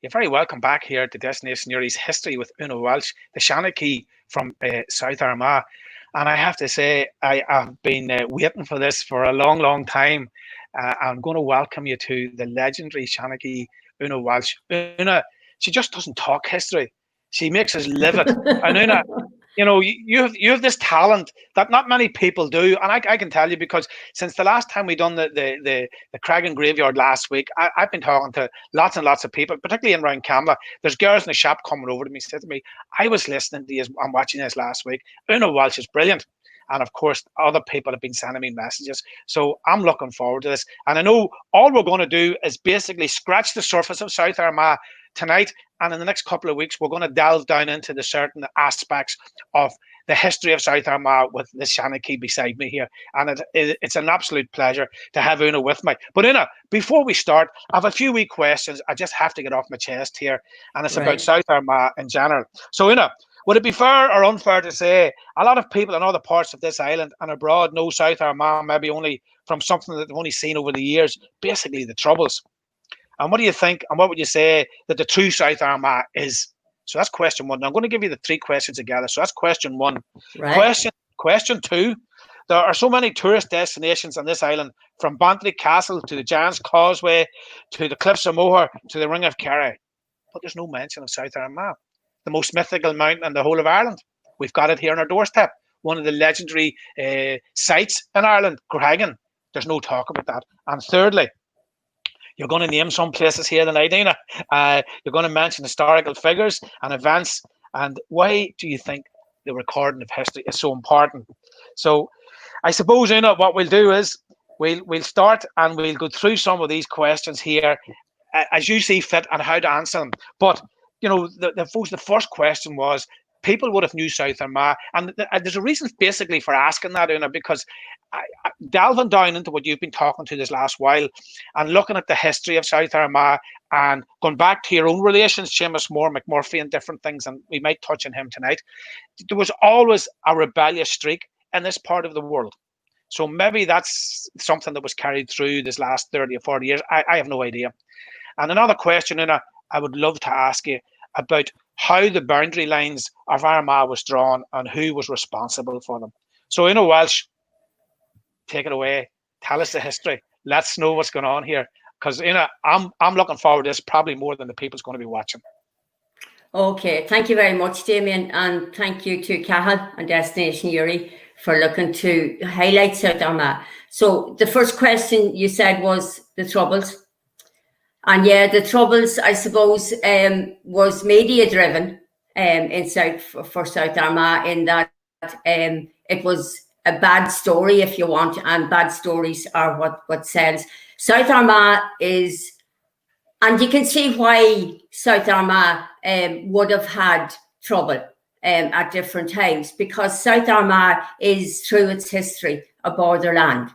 You're very welcome back here to Destination Newry's History with Una Walsh, the Shanachie from South Armagh. And I have to say, I have been waiting for this for a long, long time. I'm going to welcome you to the legendary Shanachie, Una Walsh. Una, she just doesn't talk history. She makes us live it. And Una, you know, you have this talent that not many people do, and I can tell you, because since the last time we done the Craggin Graveyard last week, I've been talking to lots and lots of people, particularly in round Camla. There's girls in the shop coming over to me, said to me, "I was listening to you and watching this last week. Una Walsh is brilliant." And of course, other people have been sending me messages. So I'm looking forward to this. And I know all we're going to do is basically scratch the surface of South Armagh tonight. And in the next couple of weeks, we're going to delve down into the certain aspects of the history of South Armagh with the Shanachie beside me here. And it's an absolute pleasure to have Una with me. But Una, before we start, I have a few wee questions I just have to get off my chest here. And it's about South Armagh in general. So Una, would it be fair or unfair to say a lot of people in other parts of this island and abroad know South Armagh maybe only from something that they've only seen over the years, basically the Troubles? And what do you think, and what would you say that the true South Armagh is? So that's question one. Now I'm going to give you the three questions together. So that's question one. Right. Question two. There are so many tourist destinations on this island, from Bantry Castle to the Giant's Causeway to the Cliffs of Moher to the Ring of Kerry. But there's no mention of South Armagh, the most mythical mountain in the whole of Ireland. We've got it here on our doorstep. One of the legendary sites in Ireland, Craggin. There's no talk about that. And thirdly, you're going to name some places here tonight, Una. You're going to mention historical figures and events. And why do you think the recording of history is so important? So I suppose, Una, what we'll do is we'll start and we'll go through some of these questions here as you see fit and how to answer them. But, you know, the first question was, people would have knew South Armagh. And there's a reason basically for asking that, Una, because delving down into what you've been talking to this last while and looking at the history of South Armagh and going back to your own relations, Seamus Moore, McMurphy and different things, and we might touch on him tonight, there was always a rebellious streak in this part of the world. So maybe that's something that was carried through this last 30 or 40 years. I have no idea. And another question, Una, I would love to ask you about how the boundary lines of Armagh was drawn and who was responsible for them. So, Una Walsh, take it away. Tell us the history. Let's know what's going on here. Because, Una, I'm looking forward to this probably more than the people's going to be watching. Okay, thank you very much, Damien, and thank you to Cahill and Destination Newry for looking to highlight South Armagh. So the first question you said was the Troubles. And yeah, the Troubles, I suppose, was media-driven for South Armagh, in that it was a bad story, if you want, and bad stories are what sells. South Armagh is, and you can see why South Armagh would have had trouble at different times, because South Armagh is, through its history, a borderland.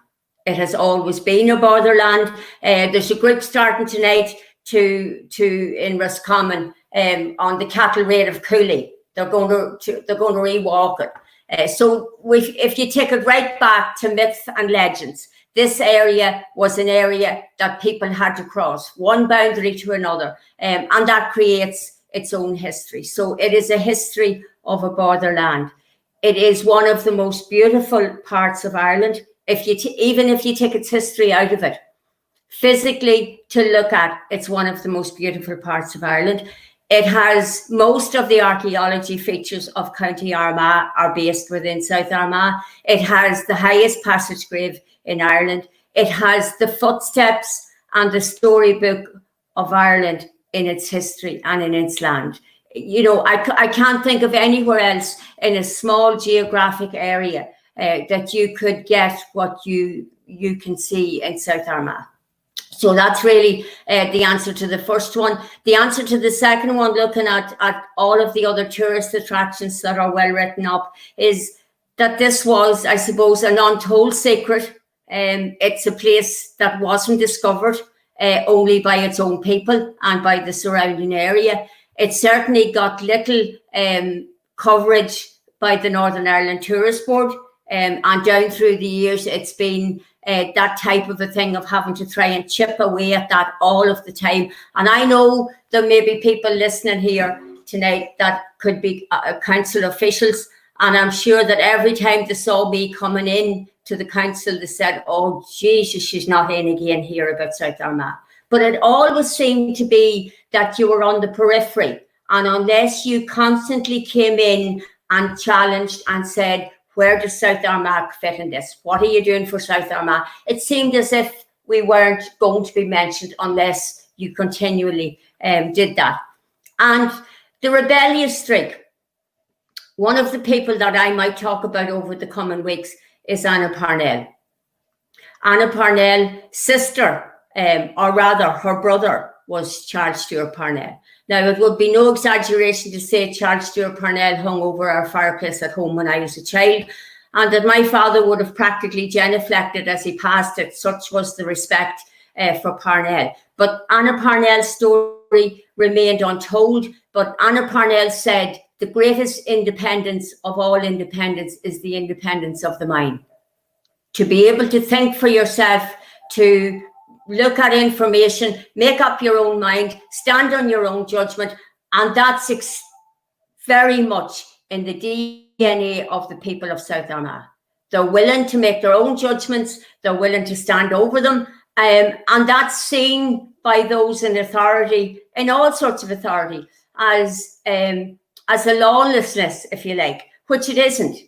It has always been a borderland. There's a group starting tonight in Roscommon on the cattle raid of Cooley. They're going to rewalk it. So if you take it right back to myths and legends, this area was an area that people had to cross one boundary to another, and that creates its own history. So it is a history of a borderland. It is one of the most beautiful parts of Ireland. Even if you take its history out of it, physically to look at, it's one of the most beautiful parts of Ireland. It has most of the archaeology features of County Armagh are based within South Armagh. It has the highest passage grave in Ireland. It has the footsteps and the storybook of Ireland in its history and in its land. You know, I can't think of anywhere else in a small geographic area that you could get what you can see in South Armagh. So that's really the answer to the first one. The answer to the second one, looking at all of the other tourist attractions that are well written up, is that this was, I suppose, an untold secret. It's a place that wasn't discovered only by its own people and by the surrounding area. It certainly got little coverage by the Northern Ireland Tourist Board. And down through the years, it's been that type of a thing of having to try and chip away at that all of the time. And I know there may be people listening here tonight that could be council officials, and I'm sure that every time they saw me coming in to the council, they said, oh Jesus, she's not in again here about South Armagh. But it always seemed to be that you were on the periphery, and unless you constantly came in and challenged and said, where does South Armagh fit in this? What are you doing for South Armagh? It seemed as if we weren't going to be mentioned unless you continually did that. And the rebellious streak, one of the people that I might talk about over the coming weeks is Anna Parnell. Anna Parnell, sister, or rather her brother, was Charles Stewart Parnell. Now, it would be no exaggeration to say Charles Stewart Parnell hung over our fireplace at home when I was a child, and that my father would have practically genuflected as he passed it. Such was the respect for Parnell. But Anna Parnell's story remained untold. But Anna Parnell said, the greatest independence of all independence is the independence of the mind. To be able to think for yourself, to look at information, make up your own mind, stand on your own judgment. And that's very much in the DNA of the people of South Armagh. They're willing to make their own judgments. They're willing to stand over them. And that's seen by those in authority, in all sorts of authority, as a lawlessness, if you like, which it isn't.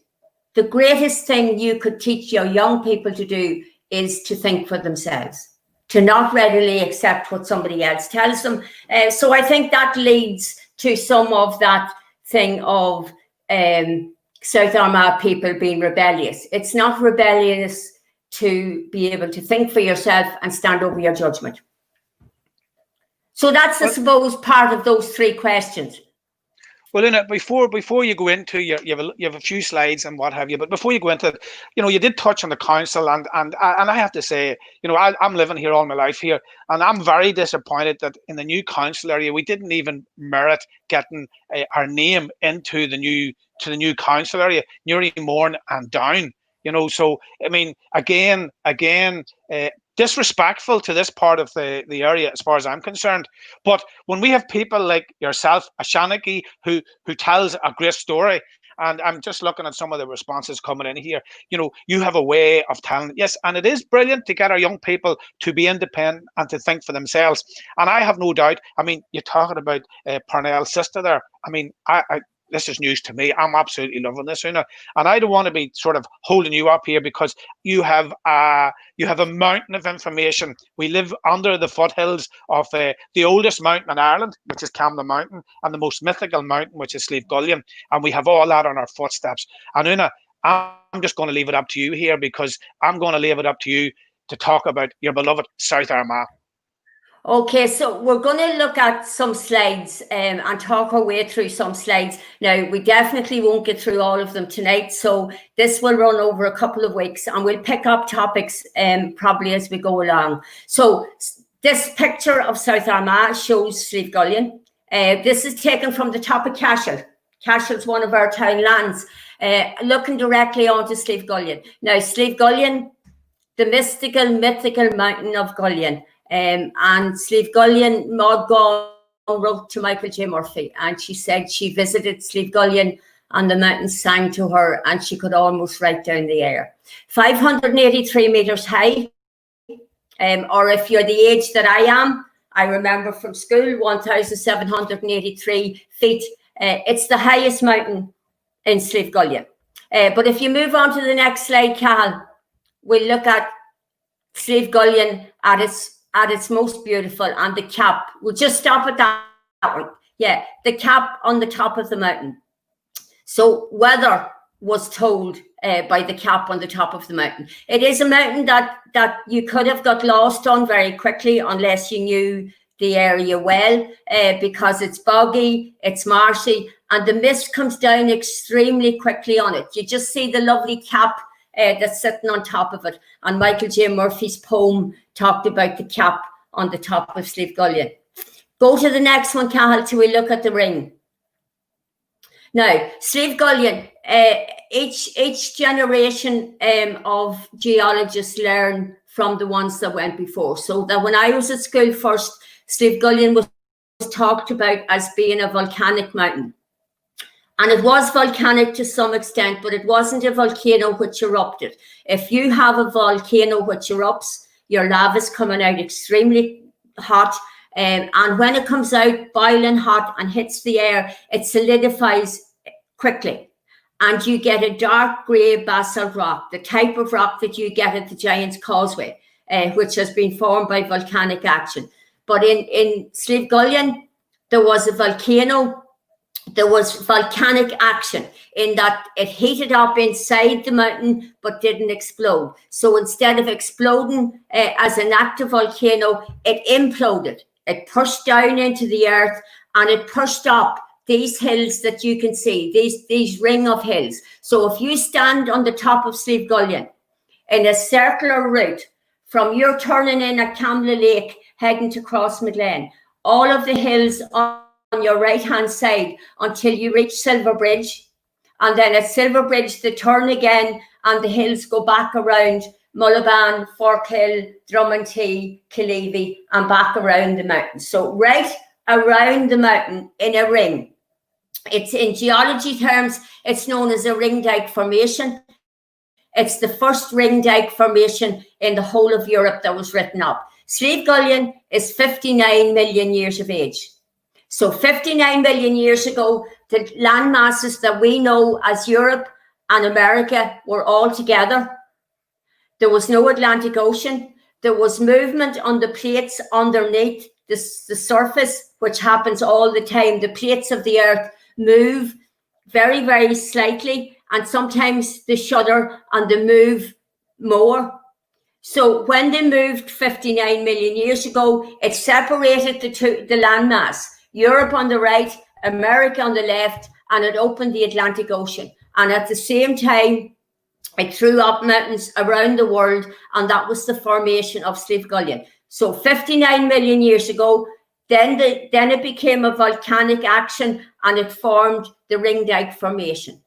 The greatest thing you could teach your young people to do is to think for themselves, to not readily accept what somebody else tells them. So I think that leads to some of that thing of South Armagh people being rebellious. It's not rebellious to be able to think for yourself and stand over your judgment. So that's, I suppose, part of those three questions. Well, Una, before you go into you have a few slides and what have you, but before you go into it, you did touch on the council, and I have to say, I'm living here all my life here, and I'm very disappointed that in the new council area we didn't even merit getting our name into the new council area, Newry, Mourne and Down. So I mean, again, disrespectful to this part of the area as far as I'm concerned. But when we have people like yourself, a Shanachie, who tells a great story, and I'm just looking at some of the responses coming in here, you have a way of telling, yes, and it is brilliant to get our young people to be independent and to think for themselves. And I have no doubt, I mean, you're talking about Parnell's sister there. I mean, this is news to me. I'm absolutely loving this, Una. And I don't want to be sort of holding you up here because you have a mountain of information. We live under the foothills of the oldest mountain in Ireland, which is Camden Mountain, and the most mythical mountain, which is Gullion. And we have all that on our footsteps. And Una, I'm just going to leave it up to you here, because I'm going to leave it up to you to talk about your beloved South Armagh. Okay, so we're going to look at some slides and talk our way through some slides. Now, we definitely won't get through all of them tonight, so this will run over a couple of weeks, and we'll pick up topics probably as we go along. So this picture of South Armagh shows Gullion. This is taken from the top of Cashel. Cashel's one of our town lands, looking directly onto Gullion. Now, Gullion, the mythical mountain of Gullion. And Gullion, Maud Gawn wrote to Michael J. Murphy, and she said she visited Gullion and the mountains sang to her and she could almost write down the air. 583 meters high, or if you're the age that I am, I remember from school, 1,783 feet. It's the highest mountain in Gullion. But if you move on to the next slide, Cathal, we'll look at Gullion at its most beautiful, and the cap. We'll just stop at that one. Yeah, the cap on the top of the mountain. So weather was told by the cap on the top of the mountain. It is a mountain that you could have got lost on very quickly unless you knew the area well, because it's boggy, it's marshy, and the mist comes down extremely quickly on it. You just see the lovely cap that's sitting on top of it. And Michael J. Murphy's poem talked about the cap on the top of Gullion. Go to the next one, Cathal, till we look at the ring. Now, Slave Gullion, each generation of geologists learn from the ones that went before. So that when I was at school first, Slave Gullion was talked about as being a volcanic mountain. And it was volcanic to some extent, but it wasn't a volcano which erupted. If you have a volcano which erupts, your lava is coming out extremely hot. And when it comes out boiling hot and hits the air, it solidifies quickly. And you get a dark grey basalt rock, the type of rock that you get at the Giant's Causeway, which has been formed by volcanic action. But in Slave Gullion, there was a volcano. There was volcanic action in that it heated up inside the mountain but didn't explode. So instead of exploding as an active volcano, it imploded. It pushed down into the earth and it pushed up these hills that you can see, these ring of hills. So if you stand on the top of Slave Gullion in a circular route from your turning in at Camla Lake heading to Crossmaglen, all of the hills on your right hand side until you reach Silver Bridge, and then at Silver Bridge they turn again and the hills go back around Mullaban, Forkhill, Drummondtee, Killeavy, and back around the mountain. So right around the mountain in a ring. It's in geology terms, it's known as a ring dike formation. It's the first ring dike formation in the whole of Europe that was written up. Slave Gullion is 59 million years of age. So 59 million years ago, the land masses that we know as Europe and America were all together. There was no Atlantic Ocean. There was movement on the plates underneath the surface, which happens all the time. The plates of the earth move very, very slightly, and sometimes they shudder and they move more. So when they moved 59 million years ago, it separated the landmass. Europe on the right, America on the left, and it opened the Atlantic Ocean. And at the same time, it threw up mountains around the world, and that was the formation of Slave Gullion. So 59 million years ago, then it became a volcanic action, and it formed the Ring Dike Formation.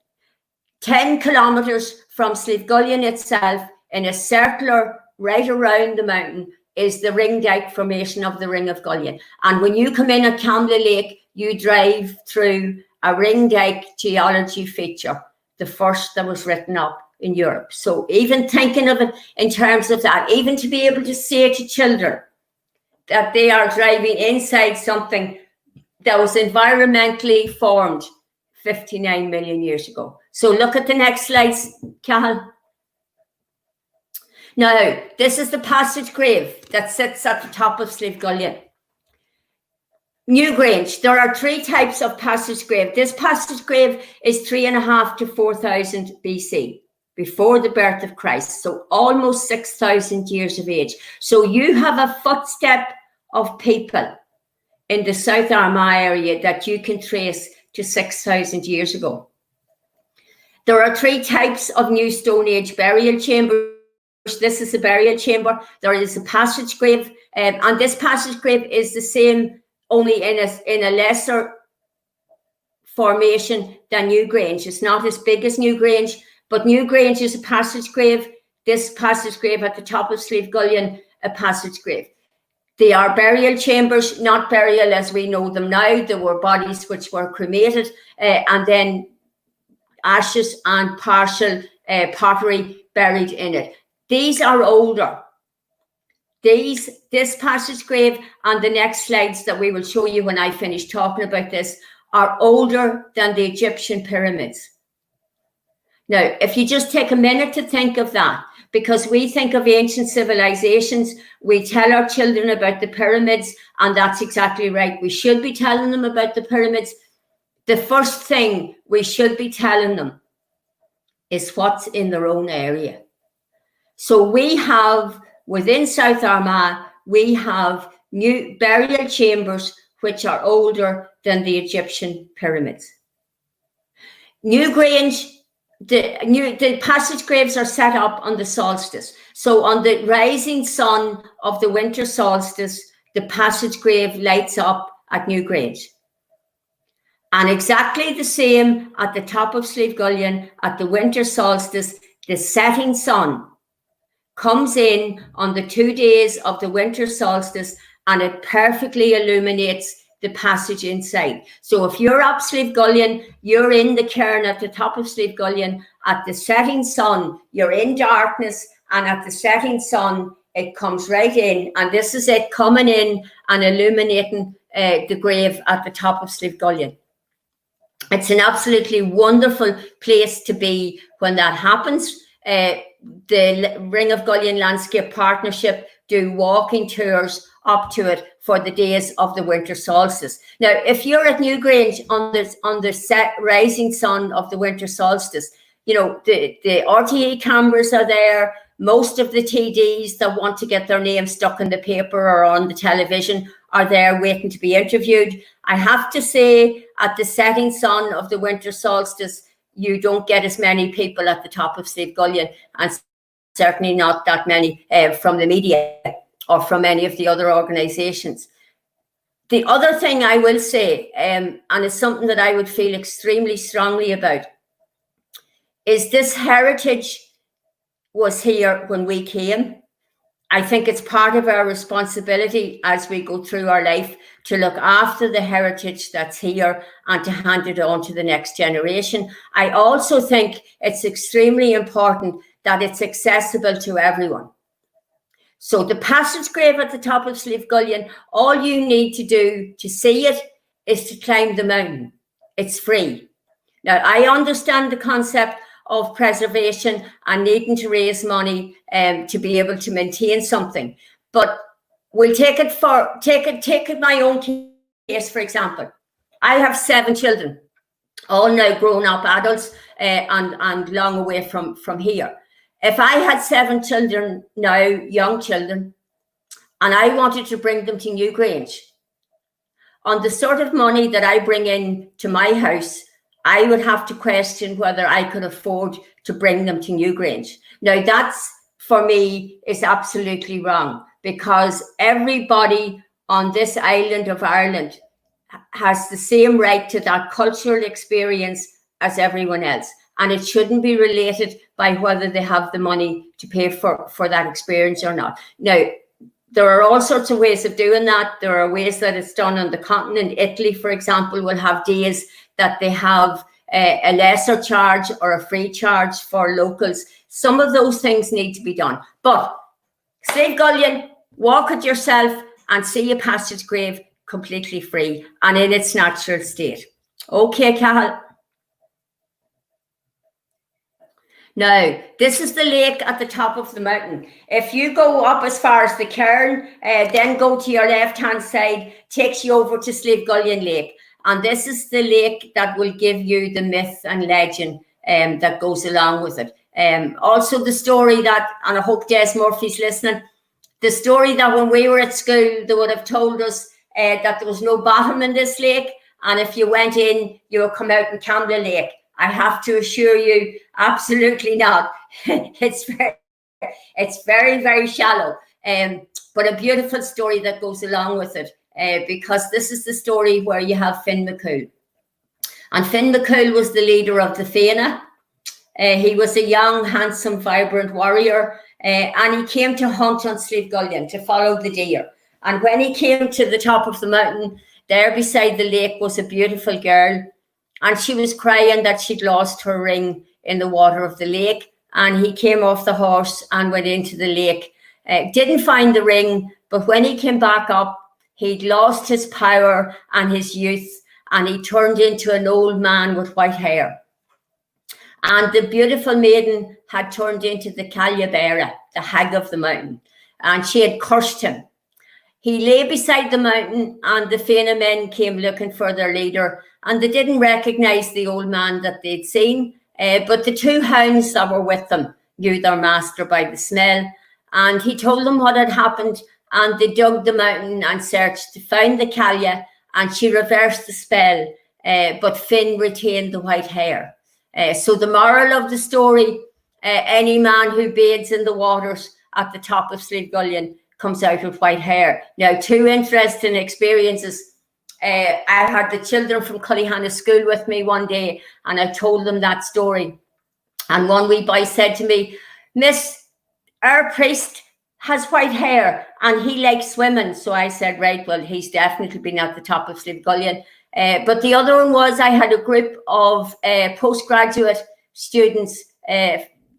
10 kilometers from Slave Gullion itself, in a circular right around the mountain, is the Ring Dike Formation of the Ring of Gullion. And when you come in at Camla Lake, you drive through a ring dike geology feature, the first that was written up in Europe. So even thinking of it in terms of that, even to be able to say to children that they are driving inside something that was environmentally formed 59 million years ago. So look at the next slides, Cathal. Now, this is the passage grave that sits at the top of Slave Gullion. Newgrange, there are 3 types of passage grave. This passage grave is 3,500 to 4,000 BC, before the birth of Christ. So almost 6,000 years of age. So you have a footstep of people in the South Armagh area that you can trace to 6,000 years ago. There are 3 types of New Stone Age burial chambers. This is a burial chamber. There is a passage grave, and this passage grave is the same, only in a lesser formation than Newgrange. It's not as big as Newgrange, but Newgrange is a passage grave. This passage grave at the top of Slave Gullion, a passage grave. They are burial chambers, not burial as we know them now. There were bodies which were cremated, and then ashes and partial pottery buried in it. These are older. This passage grave and the next slides that we will show you when I finish talking about this are older than the Egyptian pyramids. Now, if you just take a minute to think of that, because we think of ancient civilizations, we tell our children about the pyramids, and that's exactly right. We should be telling them about the pyramids. The first thing we should be telling them is what's in their own area. So we have, within South Armagh, we have new burial chambers which are older than the Egyptian pyramids. Newgrange, the passage graves are set up on the solstice. So on the rising sun of the winter solstice, the passage grave lights up at Newgrange. And exactly the same at the top of Slieve Gullion at the winter solstice, the setting sun comes in on the 2 days of the winter solstice, and it perfectly illuminates the passage inside. So if you're up Slieve Gullion, you're in the cairn at the top of Slieve Gullion. At the setting sun, you're in darkness, and at the setting sun, it comes right in. And this is it coming in and illuminating the grave at the top of Slieve Gullion. It's an absolutely wonderful place to be when that happens. The Ring of Gullion Landscape Partnership do walking tours up to it for the days of the winter solstice. Now, if you're at Newgrange on the rising sun of the winter solstice, you know, the RTE cameras are there. Most of the TDs that want to get their name stuck in the paper or on the television are there waiting to be interviewed. I have to say, at the setting sun of the winter solstice, you don't get as many people at the top of Slieve Gullion, and certainly not that many from the media or from any of the other organisations. The other thing I will say, and it's something that I would feel extremely strongly about, is this heritage was here when we came. I think it's part of our responsibility as we go through our life to look after the heritage that's here and to hand it on to the next generation. I also think it's extremely important that it's accessible to everyone. So the passage grave at the top of Slieve Gullion, all you need to do to see it is to climb the mountain. It's free. Now, I understand the concept of preservation and needing to raise money to be able to maintain something, but we'll take it my own case, for example. I have 7 children, all now grown up adults and long away from here. If I had 7 children now, young children, and I wanted to bring them to Newgrange, on the sort of money that I bring in to my house, I would have to question whether I could afford to bring them to Newgrange. Now, that's, for me, is absolutely wrong, because everybody on this island of Ireland has the same right to that cultural experience as everyone else. And it shouldn't be related by whether they have the money to pay for that experience or not. Now, there are all sorts of ways of doing that. There are ways that it's done on the continent. Italy, for example, will have days that they have a lesser charge or a free charge for locals. Some of those things need to be done. But Slieve Gullion, walk it yourself and see a passage grave completely free and in its natural state. Okay, Cathal. Now, this is the lake at the top of the mountain. If you go up as far as the cairn, then go to your left-hand side, takes you over to Slieve Gullion Lake. And this is the lake that will give you the myth and legend that goes along with it. Also the story that, and I hope Des Murphy's listening, the story that when we were at school, they would have told us that there was no bottom in this lake. And if you went in, you would come out in Camla Lake. I have to assure you, absolutely not. It's very, very shallow, but a beautiful story that goes along with it, because this is the story where you have Finn McCool. And Finn McCool was the leader of the Fianna. He was a young, handsome, vibrant warrior, and he came to hunt on Slieve Gullion to follow the deer. And when he came to the top of the mountain, there beside the lake was a beautiful girl, and she was crying that she'd lost her ring in the water of the lake. And he came off the horse and went into the lake. Didn't find the ring, but when he came back up, he'd lost his power and his youth, and he turned into an old man with white hair. And the beautiful maiden had turned into the Callabera, the hag of the mountain, and she had cursed him. He lay beside the mountain, and the Fianna men came looking for their leader, and they didn't recognise the old man that they'd seen, but the 2 hounds that were with them knew their master by the smell, and he told them what had happened, and they dug the mountain and searched, found the Callia, and she reversed the spell, but Finn retained the white hair. So the moral of the story, any man who bathes in the waters at the top of Slieve Gullion comes out with white hair. Now, 2 interesting experiences. I had the children from Cullyhanna School with me one day, and I told them that story. And one wee boy said to me, "Miss, our priest has white hair and he likes swimming." So I said, right, well, he's definitely been at the top of Slivgullion. But the other one was, I had a group of postgraduate students,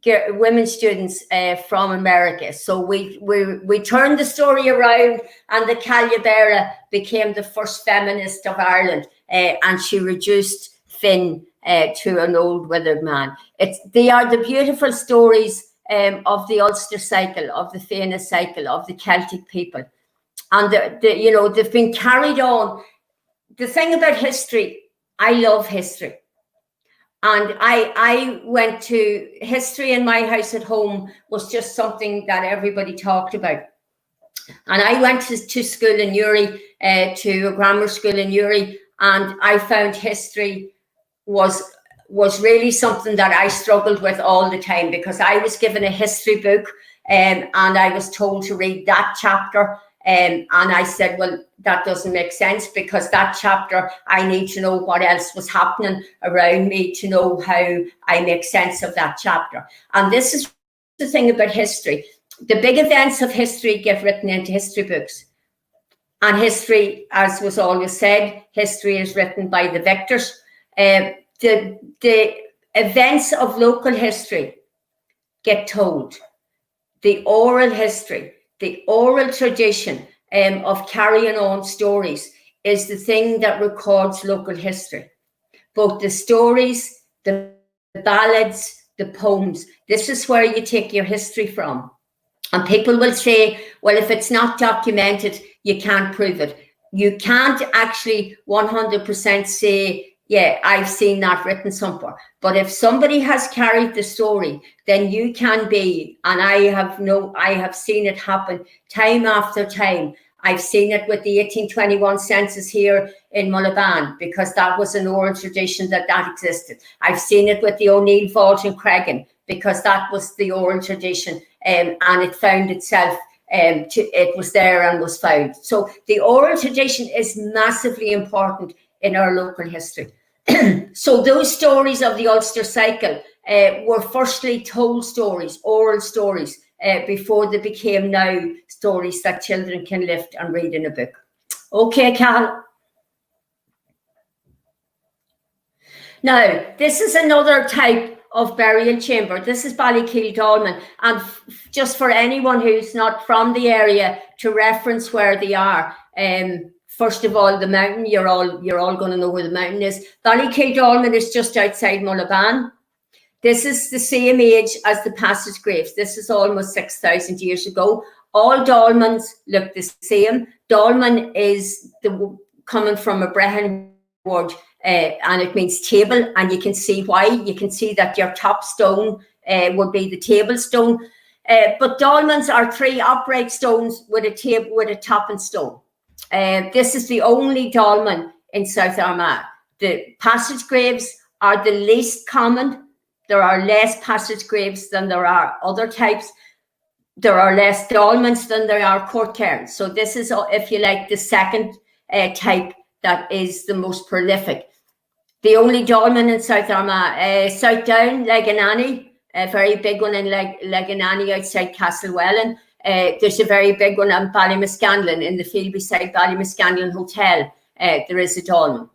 women students from America. So we turned the story around, and the Callabera became the first feminist of Ireland, and she reduced Finn to an old withered man. They are the beautiful stories of the Ulster cycle, of the Féine cycle, of the Celtic people, and they've been carried on. The thing about history, I love history. And I went to history in my house at home was just something that everybody talked about. And I went to school in Newry, to a grammar school in Newry, and I found history was really something that I struggled with all the time, because I was given a history book and I was told to read that chapter. And I said, well, that doesn't make sense, because that chapter, I need to know what else was happening around me to know how I make sense of that chapter. And this is the thing about history. The big events of history get written into history books. And history, as was always said, history is written by the victors. The events of local history get told. The oral history, the oral tradition of carrying on stories is the thing that records local history. Both the stories, the ballads, the poems, this is where you take your history from. And people will say, well, if it's not documented, you can't prove it. You can't actually 100% say, yeah, I've seen that written somewhere. But if somebody has carried the story, then you can be, and I have seen it happen time after time. I've seen it with the 1821 census here in Mullaban, because that was an oral tradition that existed. I've seen it with the O'Neill Vault in Cregan, because that was the oral tradition, and it found itself, it was there and was found. So the oral tradition is massively important in our local history. So those stories of the Ulster cycle were firstly told stories, oral stories, before they became now stories that children can lift and read in a book. Okay, Cal. Now, this is another type of burial chamber. This is Ballykeel Dolmen, and just for anyone who's not from the area to reference where they are, first of all, the mountain, you're all going to know where the mountain is. Ballykeel Dolmen is just outside Mullaban. This is the same age as the passage graves. This is almost 6,000 years ago. All dolmens look the same. Dolmen is coming from a Brehon word, and it means table, and you can see why. You can see that your top stone would be the table stone. But dolmens are three upright stones with a table with a topping stone. This is the only dolmen in South Armagh. The passage graves are the least common. There are less passage graves than there are other types. There are less dolmens than there are court cairns. So this is, if you like, the second type that is the most prolific. The only dolmen in South Armagh, South Down, Leganani, a very big one in Leganani outside Castlewellan. There's a very big one on Ballymascanlon, in the field beside Ballymascanlon Hotel. There is a dolmen.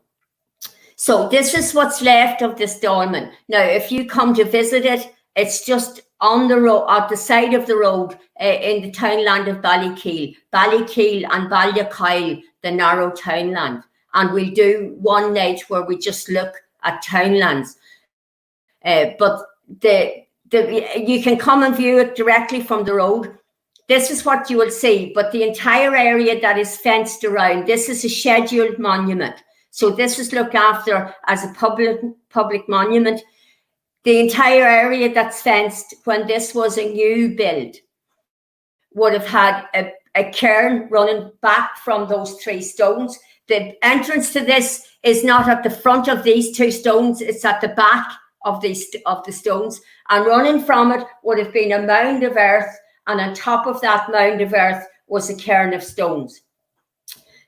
So this is what's left of this dolmen. Now, if you come to visit it, it's just on the road, at the side of the road, in the townland of Ballykeel. Ballykeel and Ballykyle, the narrow townland. And we'll do one night where we just look at townlands. But you can come and view it directly from the road. This is what you will see. But the entire area that is fenced around, this is a scheduled monument. So this is looked after as a public monument. The entire area that's fenced, when this was a new build, would have had a cairn running back from those three stones. The entrance to this is not at the front of these two stones, it's at the back of the stones. And running from it would have been a mound of earth, and on top of that mound of earth was a cairn of stones.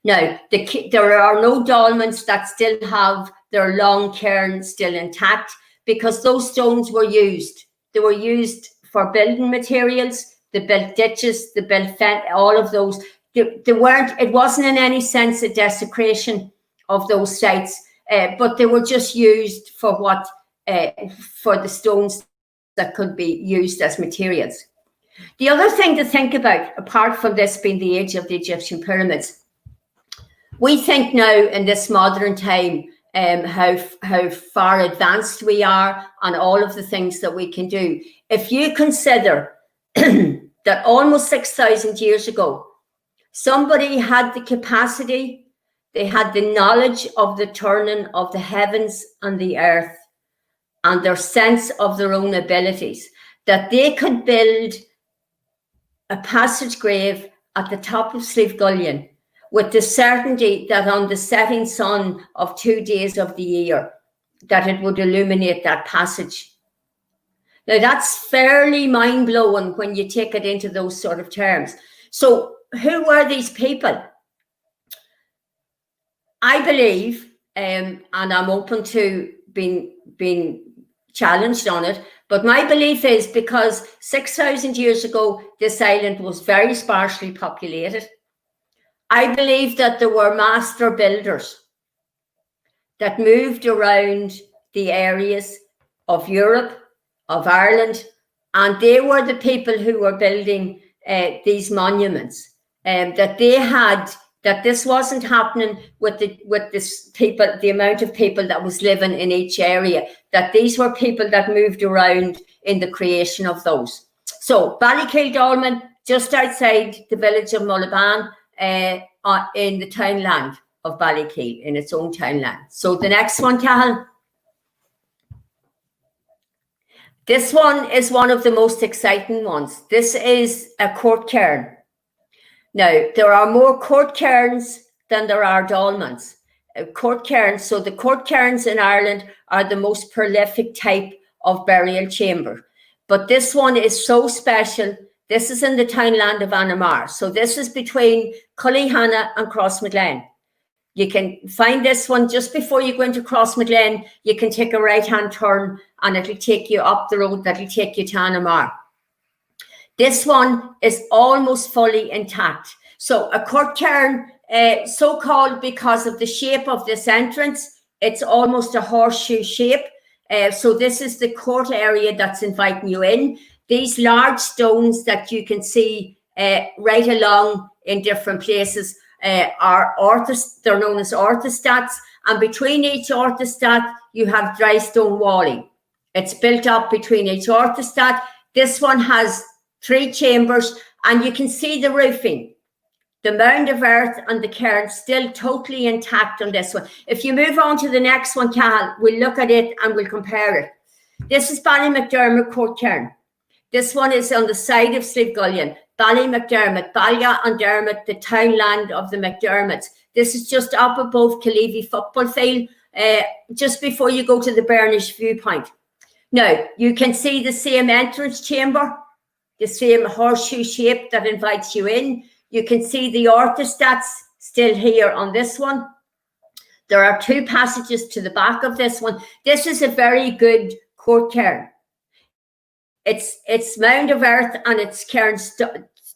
Now, there are no dolmens that still have their long cairn still intact, because those stones were used. They were used for building materials. They built ditches, they built all of those. They weren't, it wasn't in any sense a desecration of those sites, but they were just used for what, for the stones that could be used as materials. The other thing to think about, apart from this being the age of the Egyptian pyramids, we think now in this modern time how far advanced we are and all of the things that we can do. If you consider that almost 6,000 years ago, somebody had the capacity, they had the knowledge of the turning of the heavens and the earth and their sense of their own abilities, that they could build a passage grave at the top of Slieve Gullion with the certainty that on the setting sun of 2 days of the year, that it would illuminate that passage. Now that's fairly mind-blowing when you take it into those sort of terms. So who were these people? I believe, and I'm open to being challenged on it, but my belief is because 6,000 years ago, this island was very sparsely populated. I believe that there were master builders that moved around the areas of Europe, of Ireland, and they were the people who were building these monuments, that they had, that this wasn't happening with this people, the amount of people that was living in each area, that these were people that moved around in the creation of those. So Ballykeil Dolmen, just outside the village of Mullaban, in the townland of Ballykeil, in its own townland. So the next one, Cathal. This one is one of the most exciting ones. This is a court cairn. Now, there are more court cairns than there are dolmens. Court cairns, so the court cairns in Ireland are the most prolific type of burial chamber. But this one is so special. This is in the townland of Anamar. So this is between Cullyhanna and Crossmaglen. You can find this one just before you go into Crossmaglen. You can take a right-hand turn and it'll take you up the road that'll take you to Anamar. This one is almost fully intact. So a court cairn, so called because of the shape of this entrance, it's almost a horseshoe shape. So this is the court area that's inviting you in. These large stones that you can see right along in different places are they're known as orthostats, and between each orthostat you have dry stone walling. It's built up between each orthostat. This one has 3 chambers, and you can see the roofing, the mound of earth and the cairn still totally intact on this one. If you move on to the next one, Cathal, we'll look at it and we'll compare it. This is Ballymacdermot Court Cairn. This one is on the side of Slieve Gullion. Ballymacdermot, Balla and Dermot, the townland of the McDermotts. This is just up above Killeavy football field, just before you go to the Bernish viewpoint. Now, you can see the same entrance chamber, the same horseshoe shape that invites you in. You can see the orthostats still here on this one. There are 2 passages to the back of this one. This is a very good court cairn. Its mound of earth and its cairn,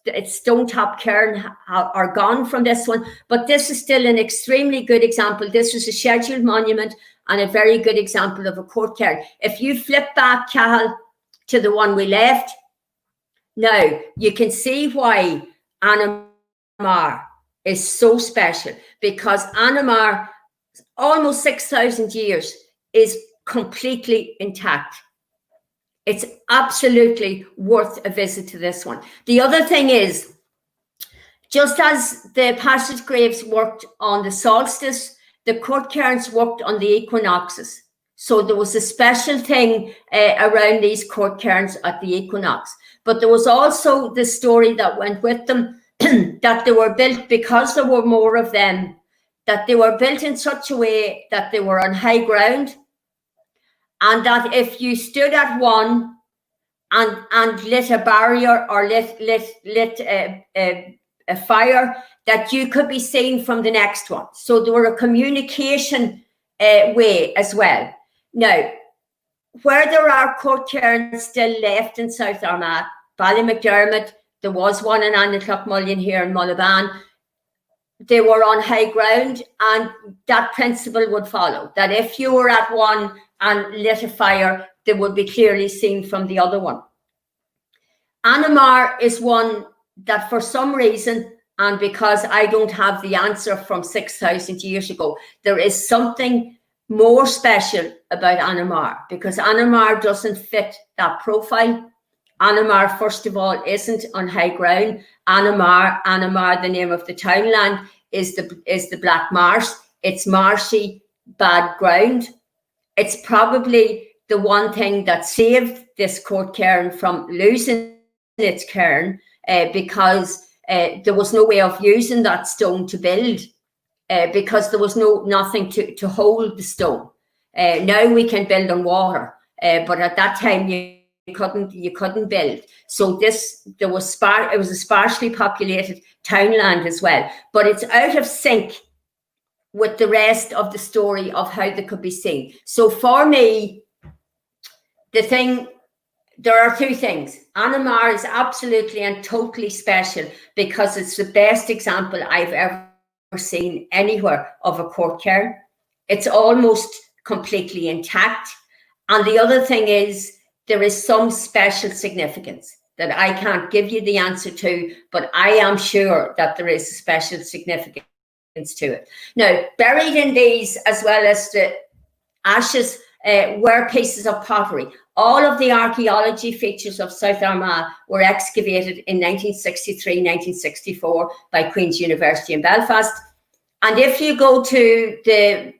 its stone top cairn are gone from this one, but this is still an extremely good example. This is a scheduled monument and a very good example of a court cairn. If you flip back, Cathal, to the one we left, now you can see why Anamar is so special, because Anamar, almost 6,000 years, is completely intact. It's absolutely worth a visit to this one. The other thing is, just as the passage graves worked on the solstice, the court cairns worked on the equinoxes. So there was a special thing around these court cairns at the equinox. But there was also the story that went with them, that they were built, because there were more of them, that they were built in such a way that they were on high ground, and that if you stood at one and lit a barrier or lit a fire, that you could be seen from the next one. So there were a communication way as well. Now, where there are court cairns still left in South Armagh, Ballymcdermott, there was one in Annaclough here in Mullaban. They were on high ground, and that principle would follow, that if you were at one and lit a fire, they would be clearly seen from the other one. Anamar is one that for some reason, and because I don't have the answer from 6,000 years ago, there is something more special about Anamar, because Anamar doesn't fit that profile. Anamar, first of all, isn't on high ground. Anamar, the name of the townland, is the Black Marsh. It's marshy, bad ground. It's probably the one thing that saved this court cairn from losing its cairn, because there was no way of using that stone to build, because there was nothing to hold the stone. Now we can build on water, but at that time you couldn't build. So it was a sparsely populated townland as well, but it's out of sync with the rest of the story of how they could be seen. So for me, there are two things. Anamar is absolutely and totally special because it's the best example I've ever seen anywhere of a court cairn. It's almost completely intact. And the other thing is, there is some special significance that I can't give you the answer to, but I am sure that there is a special significance to it. Now, buried in these, as well as the ashes, were pieces of pottery. All of the archaeology features of South Armagh were excavated in 1963, 1964 by Queen's University in Belfast. And if you go to the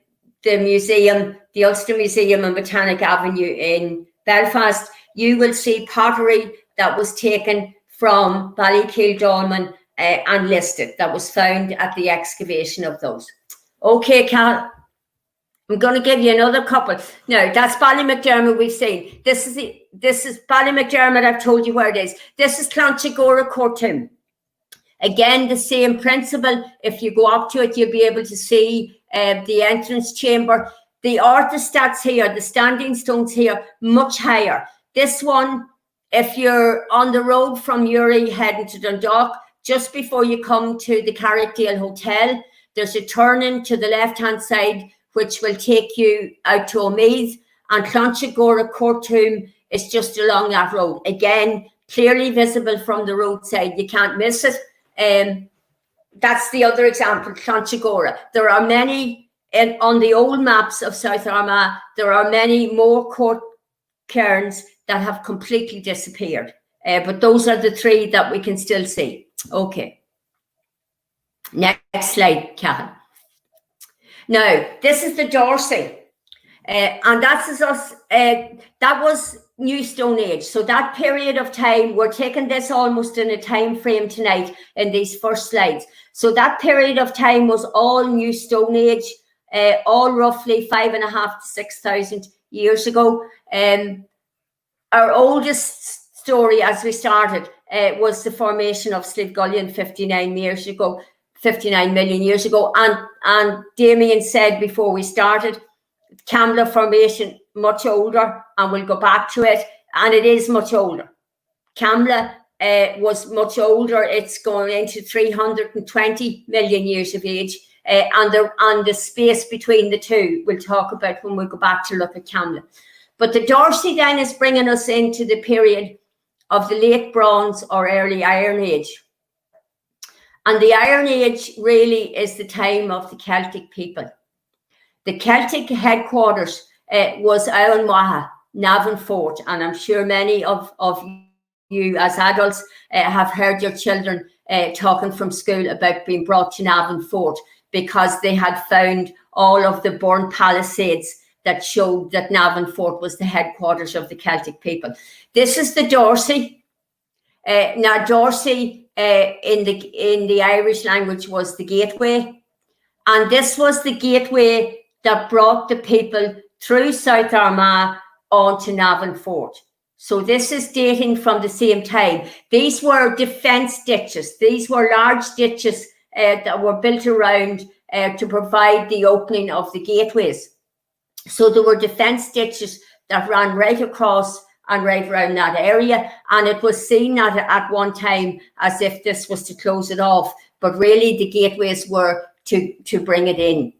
museum, the Ulster Museum on Botanic Avenue in Belfast, you will see pottery that was taken from Ballykeil Dolmen and listed, that was found at the excavation of those. Okay, Cal, I'm going to give you another couple. Now, that's Ballymcdermott we've seen. This is Ballymcdermott, I've told you where it is. This is Clonchagora Court Tomb. Again, the same principle. If you go up to it, you'll be able to see the entrance chamber. The orthostats here, the standing stones here, much higher. This one, if you're on the road from Newry heading to Dundalk, just before you come to the Carrickdale Hotel, there's a turning to the left-hand side, which will take you out to Omeath, and Clonchagora Court Tomb is just along that road. Again, clearly visible from the roadside. You can't miss it. That's the other example, Clonchagora. There are many, on the old maps of South Armagh, there are many more court cairns that have completely disappeared. But those are the three that we can still see. Okay. Next slide, Cahan. Now, this is the Dorsey. And that's us. That was New Stone Age. So that period of time, we're taking this almost in a time frame tonight in these first slides. So that period of time was all New Stone Age, all roughly 5,500 to 6,000 years ago. Our oldest story as we started was the formation of Slievegulion 59 million years ago. And Damien said before we started, Camla formation much older, and we'll go back to it, and it is much older. Camla was much older. It's going into 320 million years of age, and the space between the two we'll talk about when we go back to look at Camla. But the Dorsey then is bringing us into the period of the late Bronze or early Iron Age. And the Iron Age really is the time of the Celtic people. The Celtic headquarters was Owenwaha, Navan Fort, and I'm sure many of you as adults have heard your children talking from school about being brought to Navan Fort because they had found all of the burnt palisades that showed that Navan Fort was the headquarters of the Celtic people. This is the Dorsey. Now, Dorsey in the Irish language was the gateway, and this was the gateway that brought the people through South Armagh onto Navan Fort. So this is dating from the same time. These were defence ditches. These were large ditches that were built around to provide the opening of the gateways. So there were defence ditches that ran right across and right around that area. And it was seen at one time as if this was to close it off. But really the gateways were to bring it in.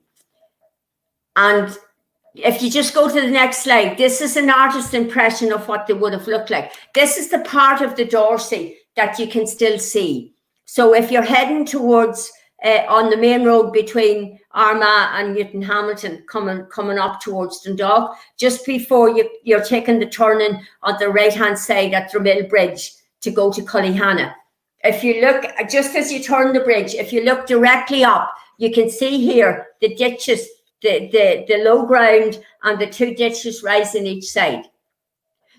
And if you just go to the next slide, this is an artist's impression of what they would have looked like. This is the part of the Dorsey that you can still see. So if you're heading towards on the main road between Armagh and Newton Hamilton, coming up towards Dundalk, just before you're taking the turning on the right-hand side at Dramill Bridge to go to Cullyhanna. If you look, just as you turn the bridge, if you look directly up, you can see here the ditches, the low ground and the two ditches rising each side.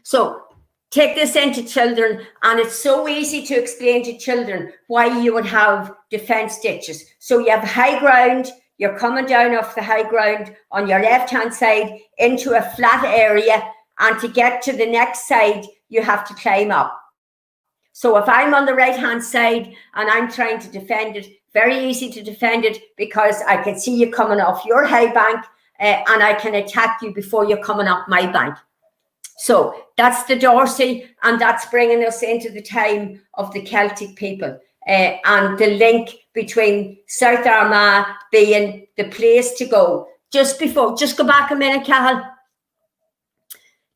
So take this into children, and it's so easy to explain to children why you would have defence ditches. So you have high ground, you're coming down off the high ground on your left-hand side into a flat area, and to get to the next side, you have to climb up. So if I'm on the right-hand side and I'm trying to defend it, very easy to defend it because I can see you coming off your high bank and I can attack you before you're coming up my bank. So that's the Dorsey, and that's bringing us into the time of the Celtic people and the link between South Armagh being the place to go. Just go back a minute, Cathal.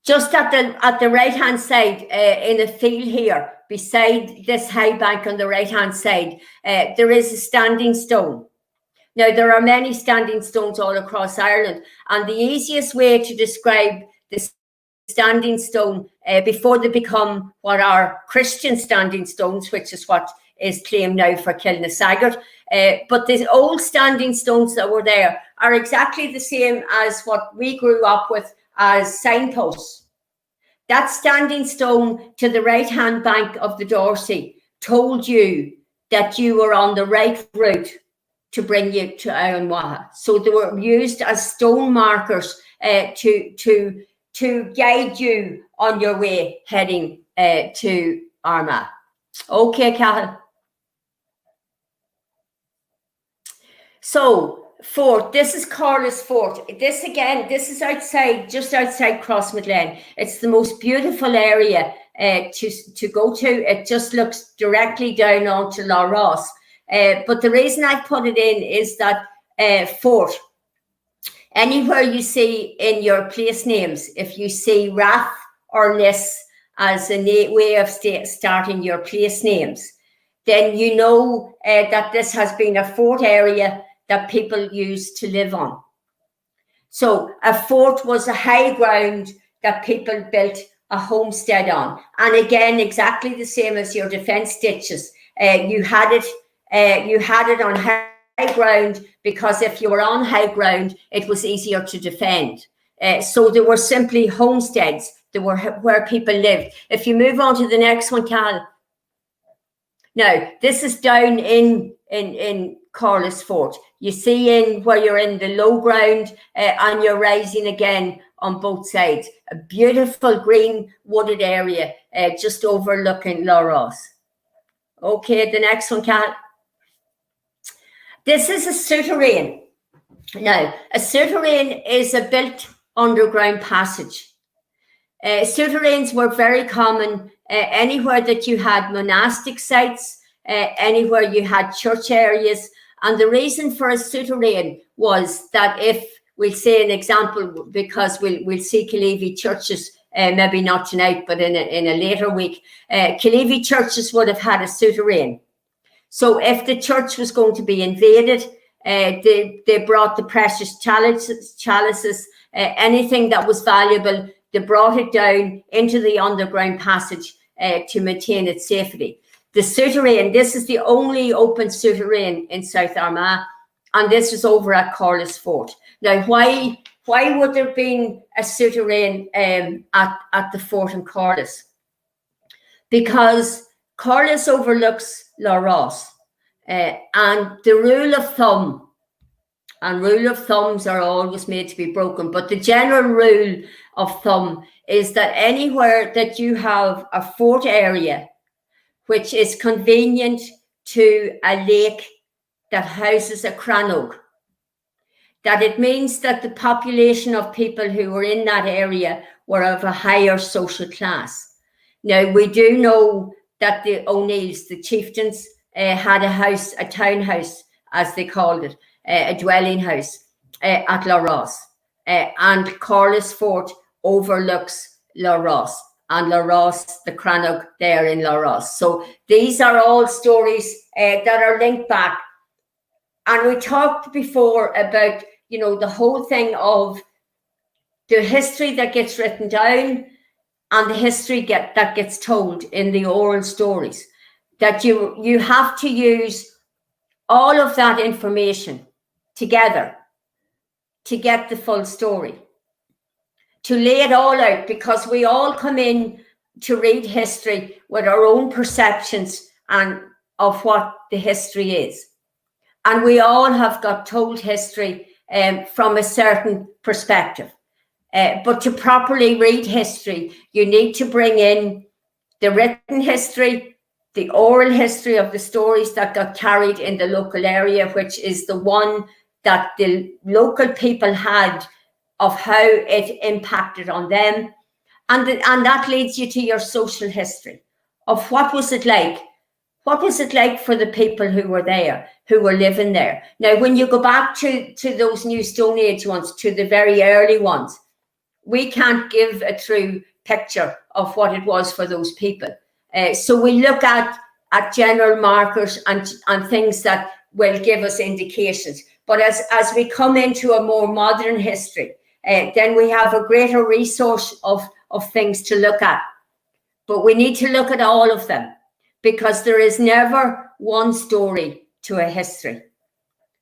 Just at the right-hand side in a field here, beside this high bank on the right-hand side, there is a standing stone. Now, there are many standing stones all across Ireland, and the easiest way to describe the standing stone before they become what are Christian standing stones, which is what is claimed now for Kilnasaggart. But the old standing stones that were there are exactly the same as what we grew up with as signposts. That standing stone to the right-hand bank of the Dorsey told you that you were on the right route to bring you to Ironwaha. So they were used as stone markers to guide you on your way heading to Armagh. Okay, Cathal. So, Fort, this is Corliss Fort. This is just outside Crossmaglen. It's the most beautiful area to go to. It just looks directly down onto Lough Ross. But the reason I put it in is that Fort, anywhere you see in your place names, if you see Rath or Nis as a way of starting your place names, then you know that this has been a fort area that people used to live on. So a fort was a high ground that people built a homestead on. And again, exactly the same as your defence ditches. You had it on high ground because if you were on high ground, it was easier to defend. So there were simply homesteads. There were where people lived. If you move on to the next one, Cal. Now, this is down in Corliss Fort. You see in where you're in the low ground and you're rising again on both sides. A beautiful green wooded area just overlooking Lough Ross. Okay, the next one, Cal. This is a souterrain. Now, a souterrain is a built underground passage. Souterrains were very common anywhere that you had monastic sites, anywhere you had church areas. And the reason for a souterrain was that if, we'll say an example, because we'll see Killeavy churches, maybe not tonight, but in a later week, Killeavy churches would have had a souterrain. So if the church was going to be invaded, they brought the precious chalices, anything that was valuable, they brought it down into the underground passage to maintain its safety. The souterrain, this is the only open souterrain in South Armagh, and this is over at Corliss Fort. Now, why would there have been a souterrain at the fort in Corliss? Because Corliss overlooks Lough Ross, and the rule of thumb and rule of thumbs are always made to be broken. But the general rule of thumb is that anywhere that you have a fort area which is convenient to a lake that houses a crannog, that it means that the population of people who were in that area were of a higher social class. Now, we do know that the O'Neills, the chieftains, had a house, a townhouse, as they called it, a dwelling house at La Ross. And Corliss Fort overlooks La Ross, and La Ross, the crannog there in La Ross. So these are all stories that are linked back. And we talked before about, you know, the whole thing of the history that gets written down and the history that gets told in the oral stories, that you have to use all of that information together to get the full story, to lay it all out, because we all come in to read history with our own perceptions and of what the history is. And we all have got told history from a certain perspective. But to properly read history, you need to bring in the written history, the oral history of the stories that got carried in the local area, which is the one that the local people had of how it impacted on them. And that leads you to your social history of what was it like? What was it like for the people who were there, who were living there? Now, when you go back to those New Stone Age ones, to the very early ones, we can't give a true picture of what it was for those people. So we look at general markers and things that will give us indications. But as we come into a more modern history, then we have a greater resource of things to look at. But we need to look at all of them, because there is never one story to a history.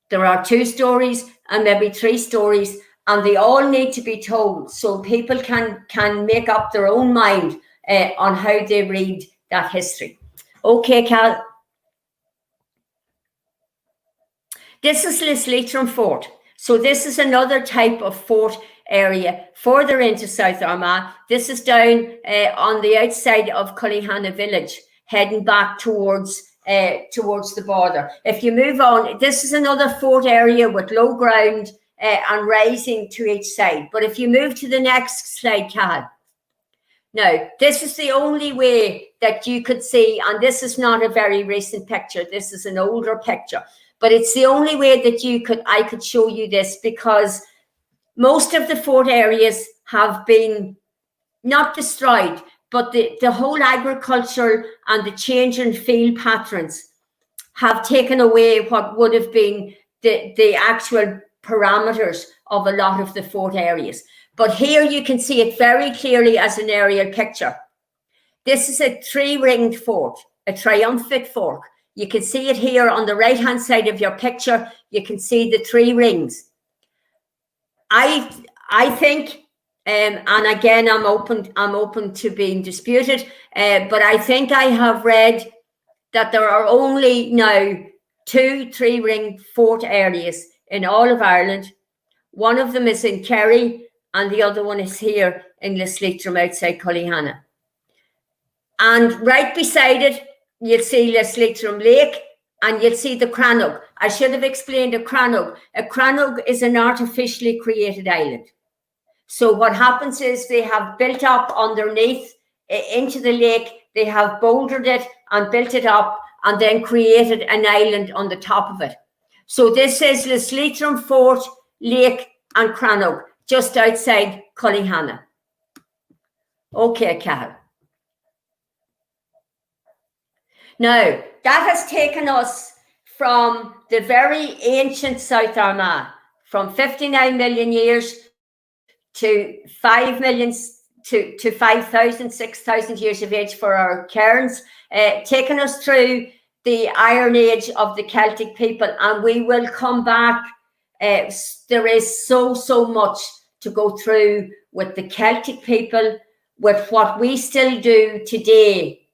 There are 2 stories and maybe 3 stories, and they all need to be told so people can make up their own mind on how they read that history. Okay, Cal. This is Lisleitrim Fort. So this is another type of fort area further into South Armagh. This is down on the outside of Cullyhanna village, heading back towards the border. If you move on, this is another fort area with low ground and rising to each side. But if you move to the next slide, Cal. Now, this is the only way that you could see, and this is not a very recent picture, this is an older picture, but it's the only way that I could show you this, because most of the fort areas have been not destroyed, but the whole agriculture and the change in field patterns have taken away what would have been the actual parameters of a lot of the fort areas. But here you can see it very clearly as an aerial picture. This is a 3-ringed fort, a triumphant fort. You can see it here on the right-hand side of your picture. You can see the 3 rings. I think, and again, I'm open to being disputed, but I think I have read that there are only now 2 3-ringed fort areas in all of Ireland. One of them is in Kerry, and the other one is here in Lisleitrim outside Cullyhanna. And right beside it, you'll see Lisleitrim Lake, and you'll see the crannog. I should have explained a crannog. A crannog is an artificially created island. So what happens is they have built up underneath into the lake, they have bouldered it and built it up and then created an island on the top of it. So this is Lisleitrim Fort, Lake and Crannog, just outside Cullyhanna. Okay, Cal. Now, that has taken us from the very ancient South Armagh, from 59 million years to 5 million to 5,000, 6,000 years of age for our cairns, taking us through the Iron Age of the Celtic people, and we will come back. There is so much to go through with the Celtic people, with what we still do today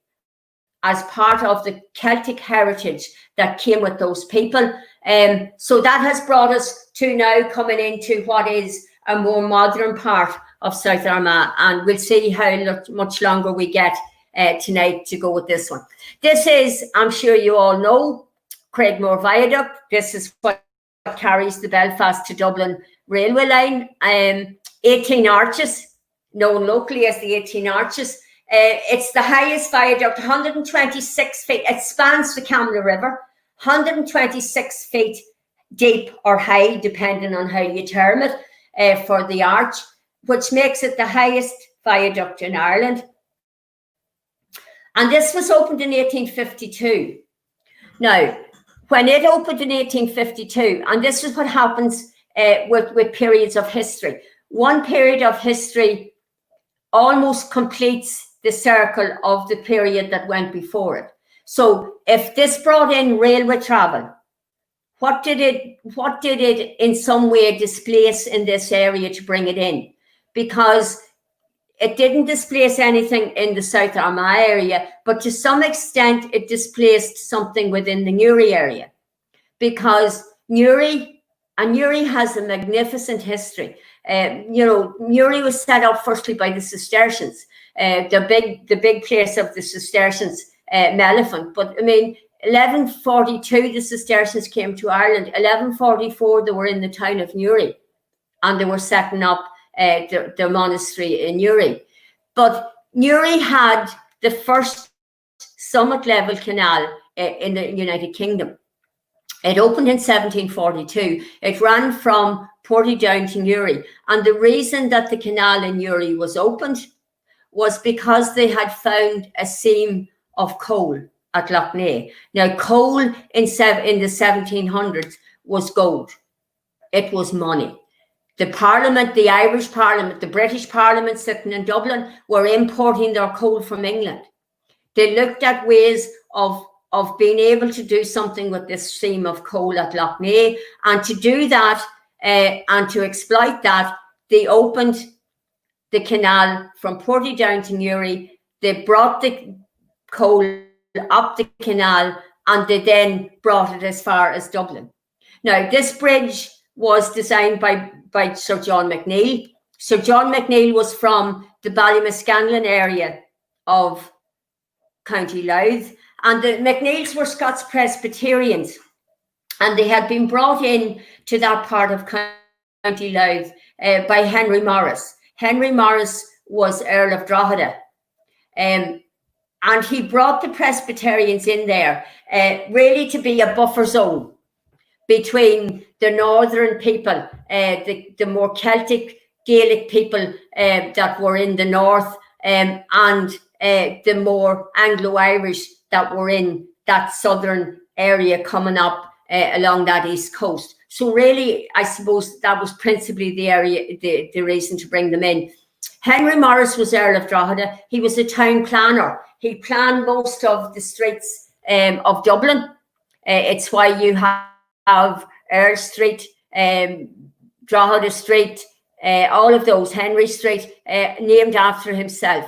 as part of the Celtic heritage that came with those people. So that has brought us to now coming into what is a more modern part of South Armagh, and we'll see how much longer we get tonight to go with this one. This is, I'm sure you all know, Craigmore Viaduct. This is what carries the Belfast to Dublin railway line. 18 arches, known locally as the 18 arches. It's the highest viaduct, 126 feet. It spans the Camla River, 126 feet deep or high, depending on how you term it, for the arch, which makes it the highest viaduct in Ireland. And this was opened in 1852. Now, when it opened in 1852, and this is what happens with periods of history. One period of history almost completes the circle of the period that went before it. So if this brought in railway travel, what did it in some way displace in this area to bring it in? Because it didn't displace anything in the South Armagh area, but to some extent it displaced something within the Newry area, because Newry has a magnificent history. Newry was set up firstly by the Cistercians, the big place of the Cistercians, Mellifont. But I mean, 1142 the Cistercians came to Ireland. 1144 they were in the town of Newry, and they were setting up the monastery in Newry. But Newry had the first summit level canal in the United Kingdom. It opened in 1742. It ran from Portadown to Newry. And the reason that the canal in Newry was opened was because they had found a seam of coal at Lough Neagh. Now, coal in the 1700s was gold. It was money. The Parliament, the Irish Parliament, the British Parliament sitting in Dublin were importing their coal from England. They looked at ways of being able to do something with this seam of coal at Lough Neagh, and to do that and to exploit that, they opened the canal from Portadown to Newry. They brought the coal up the canal, and they then brought it as far as Dublin. Now, this bridge was designed by Sir John McNeill. Sir John McNeill was from the Ballymascanlon area of County Louth, and the McNeills were Scots Presbyterians, and they had been brought in to that part of County Louth by Henry Morris. Henry Morris was Earl of Drogheda, and he brought the Presbyterians in there really to be a buffer zone between the northern people, the more Celtic Gaelic people that were in the north, and the more Anglo-Irish that were in that southern area coming up along that east coast. So really, I suppose that was principally the area, the reason to bring them in. Henry Morris was Earl of Drogheda. He was a town planner. He planned most of the streets of Dublin. It's why you have Earl Street, Drogheda Street, all of those, Henry Street, named after himself.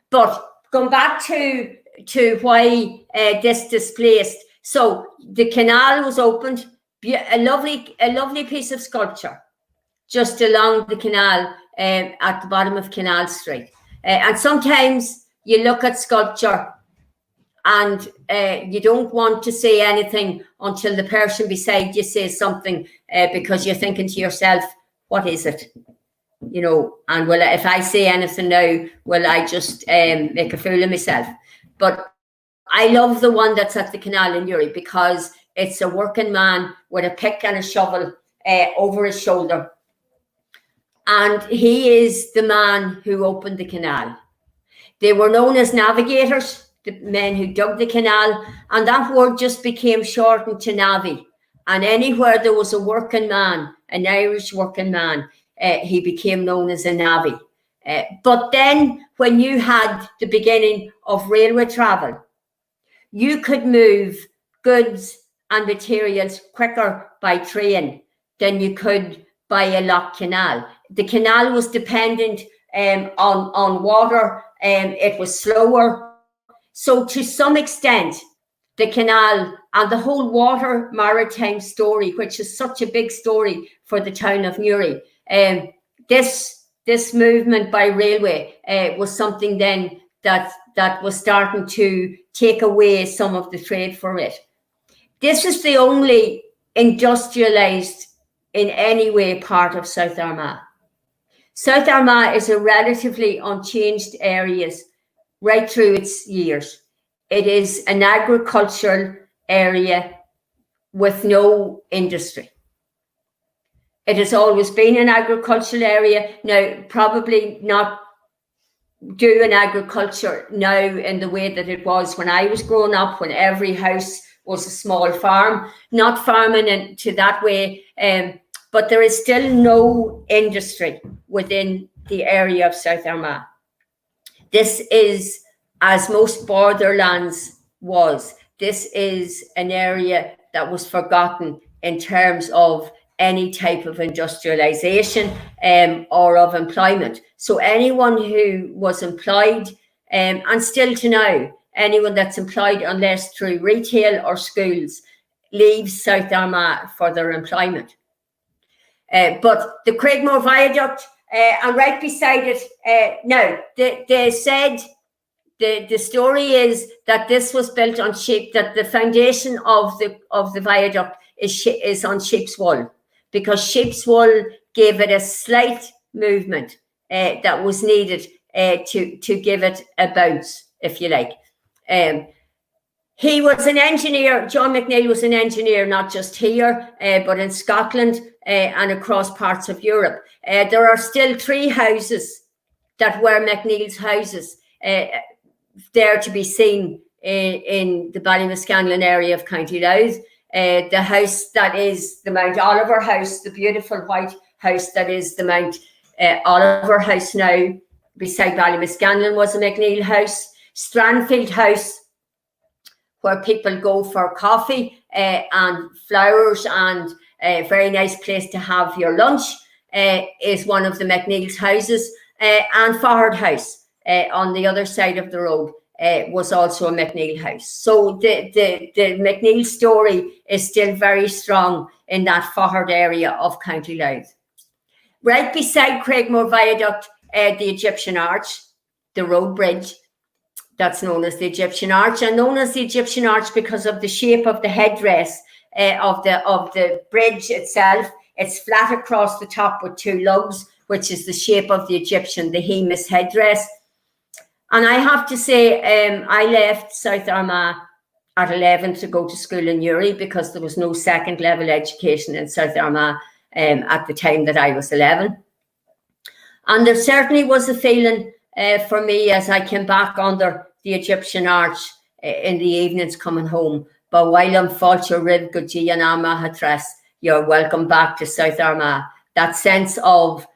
But going back to why this displaced, so the canal was opened, a lovely piece of sculpture just along the canal at the bottom of Canal Street. And sometimes you look at sculpture and you don't want to say anything until the person beside you says something, because you're thinking to yourself, what is it? You know, and well, if I say anything now, will I just make a fool of myself? But I love the one that's at the canal in Newry, because it's a working man with a pick and a shovel over his shoulder. And he is the man who opened the canal. They were known as navigators, the men who dug the canal, and that word just became shortened to navvy. And anywhere there was a working man, an Irish working man, he became known as a navvy. But then when you had the beginning of railway travel, you could move goods and materials quicker by train than you could by a lock canal. The canal was dependent on water, and it was slower. So to some extent, the canal and the whole water maritime story, which is such a big story for the town of Newry. This movement by railway was something then that was starting to take away some of the trade for it. This is the only industrialized in any way part of South Armagh. South Armagh is a relatively unchanged area right through its years. It is an agricultural area with no industry. It has always been an agricultural area. Now, probably not doing agriculture now in the way that it was when I was growing up, when every house was a small farm, not farming into that way, but there is still no industry within the area of South Armagh. This is, as most borderlands was, this is an area that was forgotten in terms of any type of industrialization or of employment. So anyone who was employed, and still to now, anyone that's employed unless through retail or schools, leaves South Armagh for their employment. But the Craigmore Viaduct, and right beside it, now, they said, the story is that this was built on sheep, that the foundation of the viaduct is on sheep's wool, because sheep's wool gave it a slight movement that was needed to give it a bounce, if you like. He was an engineer. John McNeill was an engineer, not just here, but in Scotland and across parts of Europe. There are still 3 houses that were McNeill's houses there to be seen in the Ballymascanlon area of County Louth. The house that is the Mount Oliver house, the beautiful white house that is the Mount Oliver house now, beside Ballymascanlon, was a McNeill house. Stranfield House, where people go for coffee and flowers and a very nice place to have your lunch, is one of the McNeill's houses. And Fahard House on the other side of the road was also a McNeill house. So the McNeill story is still very strong in that Fahard area of County Louth. Right beside Craigmore Viaduct, the Egyptian Arch, the road bridge, that's known as the Egyptian Arch, and known as the Egyptian Arch because of the shape of the headdress of the bridge itself. It's flat across the top with 2 lugs, which is the shape of the Egyptian, the Hemis headdress. And I have to say, I left South Armagh at 11 to go to school in Newry because there was no second level education in South Armagh at the time that I was 11. And there certainly was a feeling for me as I came back under the Egyptian Arch in the evenings coming home. But while I'm Fulcher Riv Guji and Armagh, you're welcome back to South Armagh. That sense of,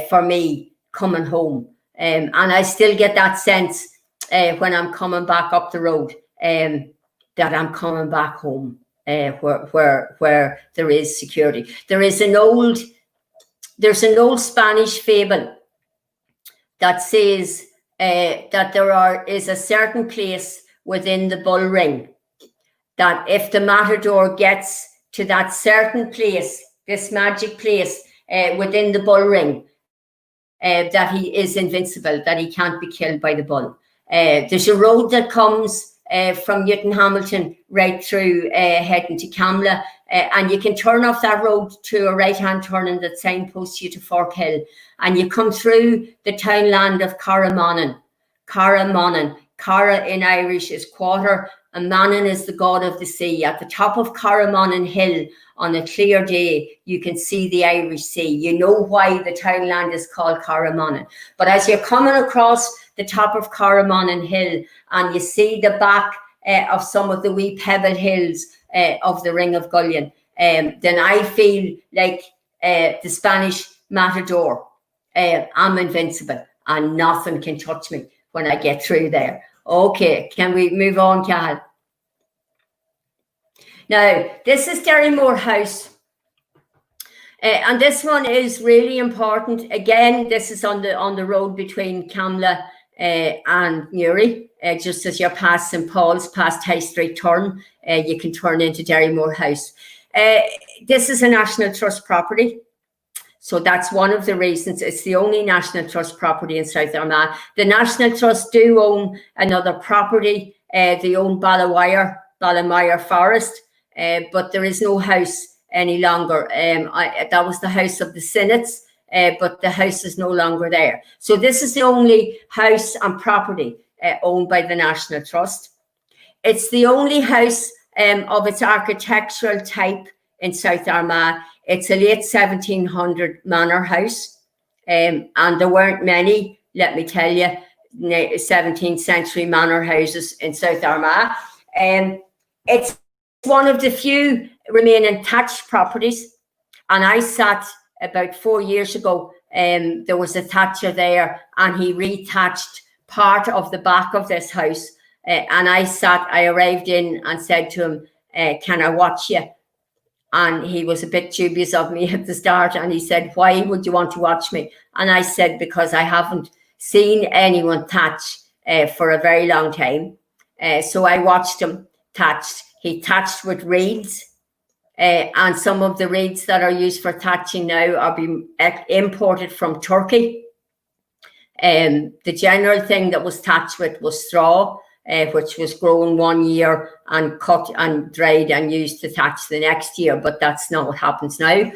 for me, coming home. And I still get that sense when I'm coming back up the road that I'm coming back home, where there is security. There's an old Spanish fable that says that there is a certain place within the bull ring that if the matador gets to that certain place, this magic place within the bull ring, that he is invincible, that he can't be killed by the bull. There's a road that comes from Newton Hamilton right through heading to Camla, and you can turn off that road to a right-hand turning that signposts you to Fork Hill, and you come through the townland of Carramonnan. Cara in Irish is quarter, and Mannan is the god of the sea. At the top of Carramonnan Hill, on a clear day, you can see the Irish Sea. You know why the townland is called Carramonnan. But as you're coming across the top of Carramonnan Hill and you see the back of some of the wee pebble hills of the Ring of Gullion, then I feel like the Spanish matador. I'm invincible and nothing can touch me when I get through there. Okay, can we move on, Cal? Now, this is Derrymore House. And this one is really important. Again, this is on the road between Camla and Newry. Just as you're past St. Paul's, past High Street turn, you can turn into Derrymore House. This is a National Trust property. So that's one of the reasons. It's the only National Trust property in South Armagh. The National Trust do own another property. They own Ballamire Forest, but there is no house any longer. That was the house of the Synods, but the house is no longer there. So this is the only house and property owned by the National Trust. It's the only house of its architectural type in South Armagh. It's a late 1700 manor house, and there weren't many, let me tell you, 17th century manor houses in South Armagh. It's one of the few remaining thatched properties, and I sat about 4 years ago, there was a thatcher there, and he rethatched part of the back of this house, and I arrived in and said to him, can I watch you? And he was a bit dubious of me at the start, and he said, why would you want to watch me? And I said, because I haven't seen anyone thatch for a very long time. So I watched him thatched. He thatched with reeds, and some of the reeds that are used for thatching now are being imported from Turkey. The general thing that was thatched with was straw, which was grown 1 year and cut and dried and used to thatch the next year, but that's not what happens now.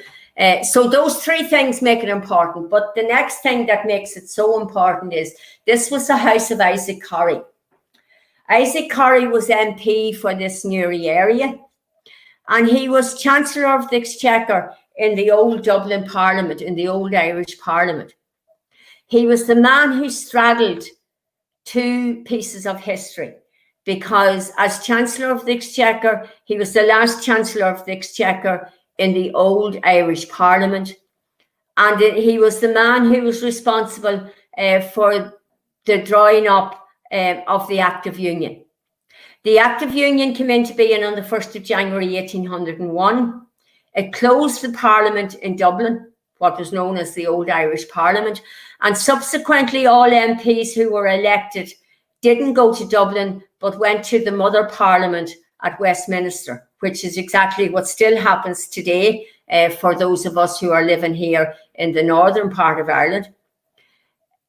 So those three things make it important, but the next thing that makes it so important is this was the house of Isaac Corrie. Isaac Corrie was MP for this Newry area, and he was Chancellor of the Exchequer in the old Dublin Parliament, in the old Irish Parliament. He was the man who straddled two pieces of history, because as Chancellor of the Exchequer, he was the last Chancellor of the Exchequer in the old Irish Parliament, and he was the man who was responsible for the drawing up of the Act of Union. The Act of Union came into being on the 1st of January 1801. It closed the Parliament in Dublin, what was known as the Old Irish Parliament, and subsequently all MPs who were elected didn't go to Dublin but went to the Mother Parliament at Westminster, which is exactly what still happens today for those of us who are living here in the northern part of Ireland.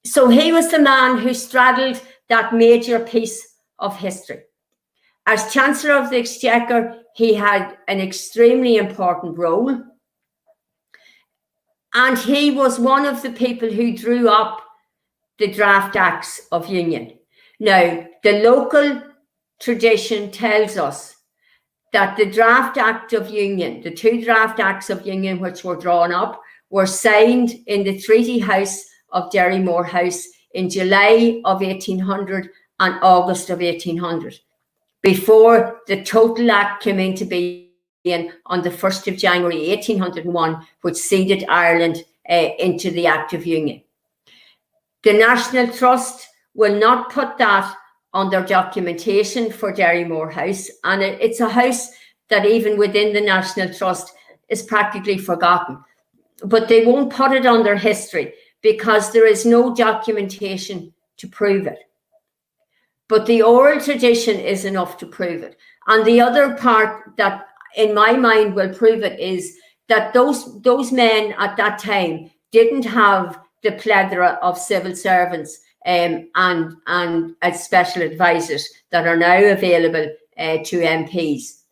So he was the man who straddled that major piece of history. As Chancellor of the Exchequer, he had an extremely important role. And he was one of the people who drew up the draft acts of union. Now, the local tradition tells us that the draft act of union, the two draft acts of union which were drawn up, were signed in the Treaty House of Derrymore House in July of 1800 and August of 1800, before the total act came into being on the 1st of January 1801, which ceded Ireland into the Act of Union. The National Trust will not put that on their documentation for Derrymore House, and it's a house that even within the National Trust is practically forgotten. But they won't put it on their history because there is no documentation to prove it. But the oral tradition is enough to prove it. And the other part that in my mind will prove it is that those men at that time didn't have the plethora of civil servants and as special advisors that are now available to MPs.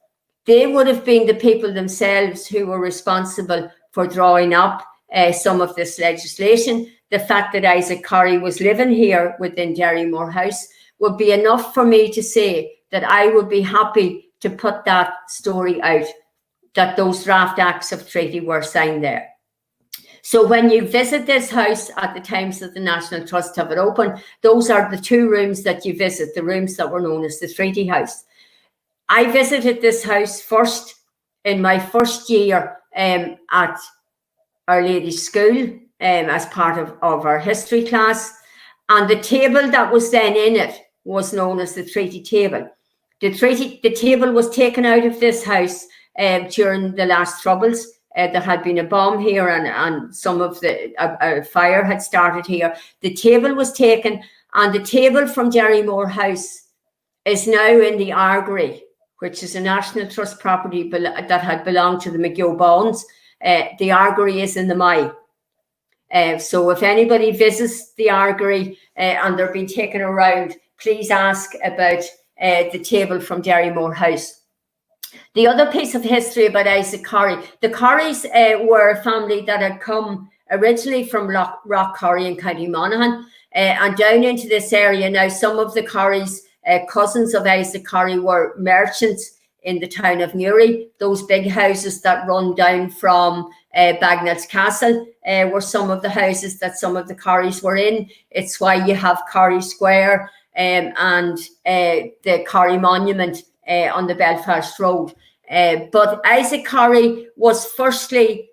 They would have been the people themselves who were responsible for drawing up some of this legislation. The fact that Isaac Corrie was living here within Derrymore House would be enough for me to say that I would be happy to put that story out, that those draft acts of treaty were signed there. So when you visit this house at the times that the National Trust have it open, those are the two rooms that you visit, the rooms that were known as the Treaty House. I visited this house first in my first year at Our Lady's School as part of our history class, and the table that was then in it was known as the Treaty Table. The table was taken out of this house during the last Troubles. There had been a bomb here and some of the fire had started here. The table was taken And the table from Derrymore House is now in the Argery, which is a National Trust property that had belonged to the McGill Bonds. The Argery is in the Mye. So if anybody visits the Argery and they're being taken around, please ask about the table from Derrymore House. The other piece of history about Isaac Corrie, the Corries were a family that had come originally from Rock Corrie in County Monaghan and down into this area. Now, some of the Corries, cousins of Isaac Corrie, were merchants in the town of Newry. Those big houses that run down from Bagnall's Castle were some of the houses that some of the Corries were in. It's why you have Corrie Square and the Corrie Monument on the Belfast Road. But Isaac Corrie was firstly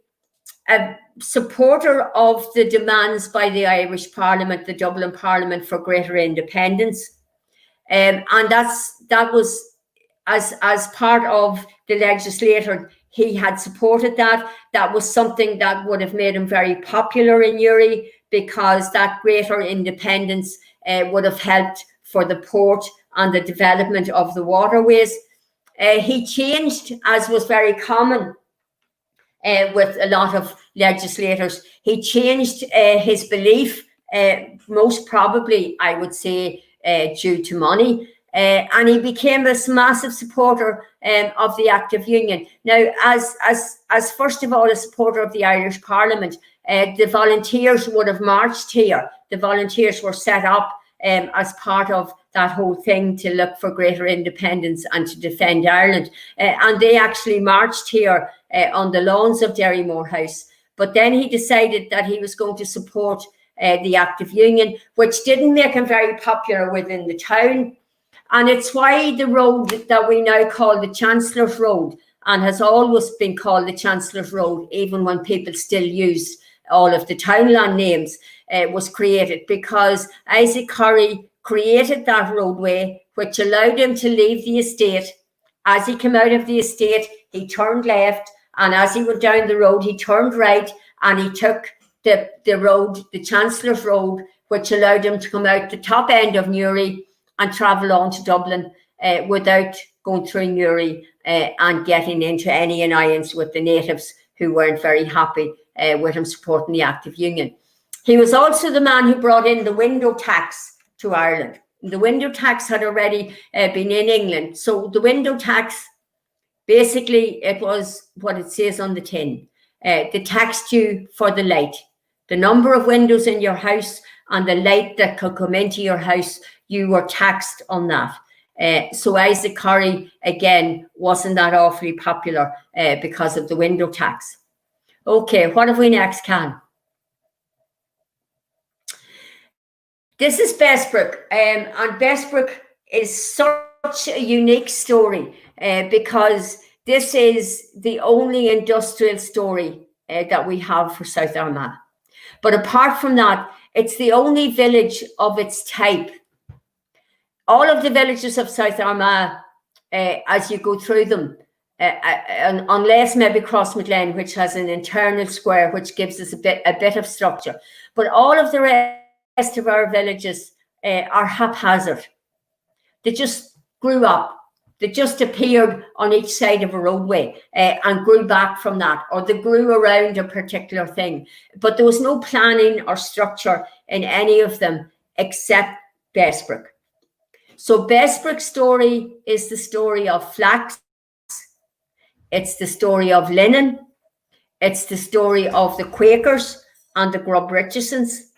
a supporter of the demands by the Irish Parliament, the Dublin Parliament, for greater independence. And that was as part of the legislature, he had supported that. That was something that would have made him very popular in Newry, because that greater independence would have helped for the port and the development of the waterways. He changed, as was very common with a lot of legislators, he changed his belief, most probably, I would say, due to money. And he became a massive supporter of the Act of Union. Now, as first of all, a supporter of the Irish Parliament, the volunteers would have marched here. The volunteers were set up as part of that whole thing to look for greater independence and to defend Ireland. And they actually marched here on the lawns of Derrymore House. But then he decided that he was going to support the Act of Union, which didn't make him very popular within the town. And it's why the road that we now call the Chancellor's Road, and has always been called the Chancellor's Road, even when people still use all of the townland names, was created, because Isaac Corrie created that roadway, which allowed him to leave the estate. As he came out of the estate, he turned left, and as he went down the road, he turned right, and he took the road, the Chancellor's Road, which allowed him to come out the top end of Newry and travel on to Dublin without going through Newry and getting into any annoyance with the natives, who weren't very happy with him supporting the Act of Union. He was also the man who brought in the window tax to Ireland. The window tax had already been in England. So the window tax, basically, it was what it says on the tin. The tax due for the light. The number of windows in your house and the light that could come into your house, you were taxed on that. So Isaac Corrie, again, wasn't that awfully popular because of the window tax. Okay, what have we next, Can? This is Bessbrook, and Bessbrook is such a unique story because this is the only industrial story that we have for South Armagh. But apart from that, it's the only village of its type. All of the villages of South Armagh, as you go through them, unless maybe Crossmaglen, which has an internal square, which gives us a bit of structure, but all of the rest of our villages are haphazard. They just grew up. They just appeared on each side of a roadway and grew back from that, or they grew around a particular thing. But there was no planning or structure in any of them except Bessbrook. So Bessbrook's story is the story of flax. It's the story of linen. It's the story of the Quakers and the Grub Richardsons.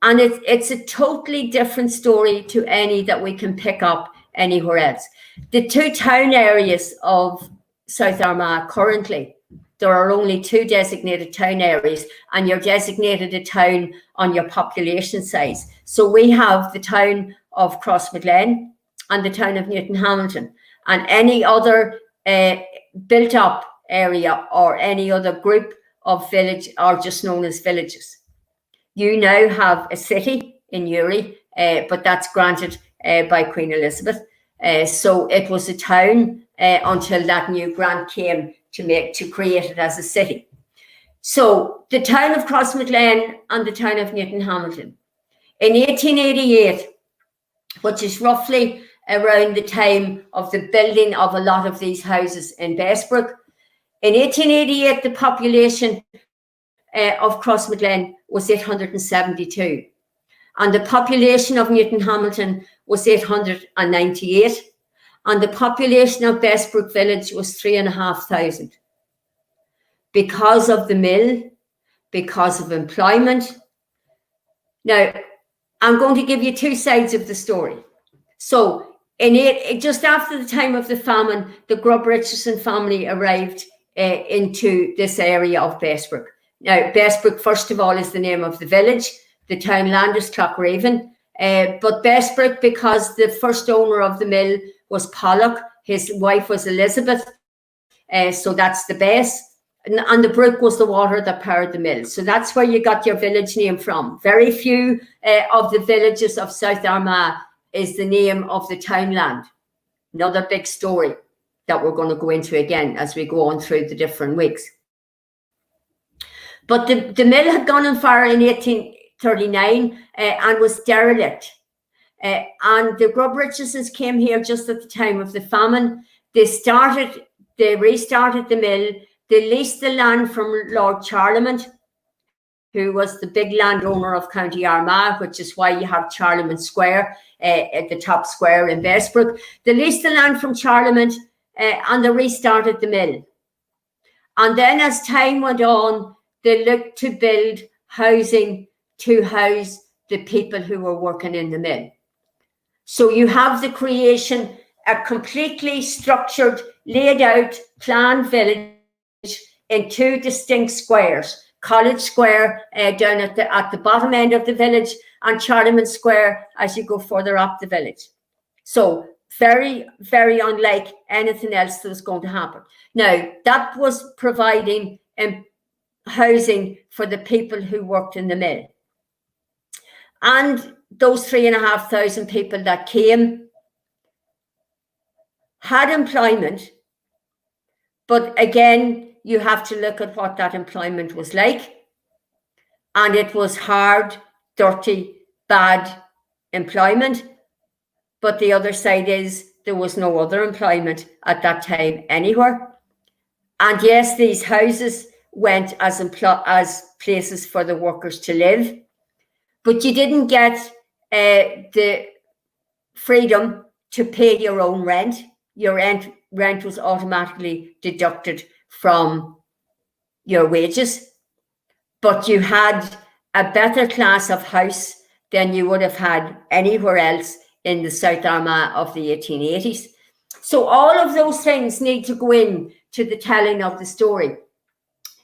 And it's a totally different story to any that we can pick up anywhere else. The two town areas of South Armagh currently, there are only two designated town areas, and you're designated a town on your population size. So we have the town of Crossmaglen and the town of Newton-Hamilton, and any other built up area or any other group of village are just known as villages. You now have a city in Newry, but that's granted by Queen Elizabeth. So it was a town until that new grant came to create it as a city. So the town of Crossmaglen and the town of Newton-Hamilton. In 1888, which is roughly around the time of the building of a lot of these houses in Bessbrook, in 1888, the population of Crossmaglen was 872, and the population of Newton Hamilton was 898, and the population of Bessbrook village was 3,500. Because of the mill, because of employment. Now, I'm going to give you two sides of the story. So, just after the time of the famine, the Grubb Richardson family arrived into this area of Bessbrook. Now, Bessbrook, first of all, is the name of the village. The townland is Clochraven. But Bessbrook, because the first owner of the mill was Pollock, his wife was Elizabeth, so that's the base. And the brook was the water that powered the mill. So that's where you got your village name from. Very few of the villages of South Armagh is the name of the townland. Another big story that we're going to go into again as we go on through the different weeks. But the mill had gone on fire in 1839 and was derelict. And the Grubb Richardsons came here just at the time of the famine. They restarted the mill. They leased the land from Lord Charlemont, who was the big landowner of County Armagh, which is why you have Charlemont Square at the top square in Bessbrook. They leased the land from Charlemont and they restarted the mill. And then as time went on, they looked to build housing to house the people who were working in the mill. So you have the creation, a completely structured, laid out, planned village in two distinct squares, College Square down at the bottom end of the village, and Charlemont Square as you go further up the village. So very, very unlike anything else that was going to happen. Now, that was providing housing for the people who worked in the mill. And those 3,500 people that came had employment, but again, you have to look at what that employment was like. And it was hard, dirty, bad employment. But the other side is there was no other employment at that time anywhere. And yes, these houses went as places for the workers to live. But you didn't get the freedom to pay your own rent. Your rent was automatically deducted from your wages, but you had a better class of house than you would have had anywhere else in the South Armagh of the 1880s. So all of those things need to go in to the telling of the story.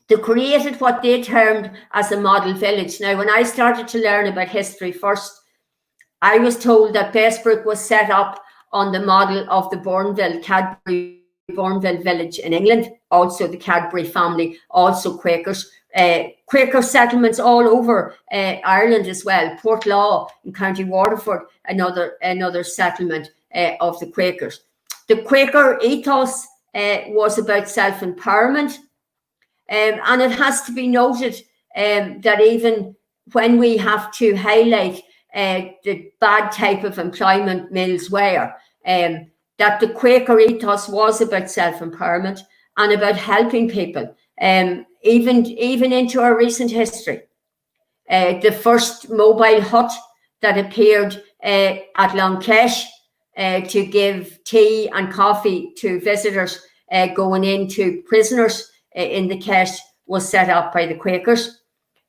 They created what they termed as a model village. Now, when I started to learn about history first, I was told that Bessbrook was set up on the model of the Cadbury Bourneville village in England, also the Cadbury family, also Quakers, Quaker settlements all over Ireland as well. Portlaw in County Waterford, another settlement of the Quakers. The Quaker ethos was about self-empowerment, and it has to be noted that even when we have to highlight the bad type of employment mills were, that the Quaker ethos was about self-empowerment and about helping people, even into our recent history. The first mobile hut that appeared at Longkesh to give tea and coffee to visitors going into prisoners in the Kesh was set up by the Quakers.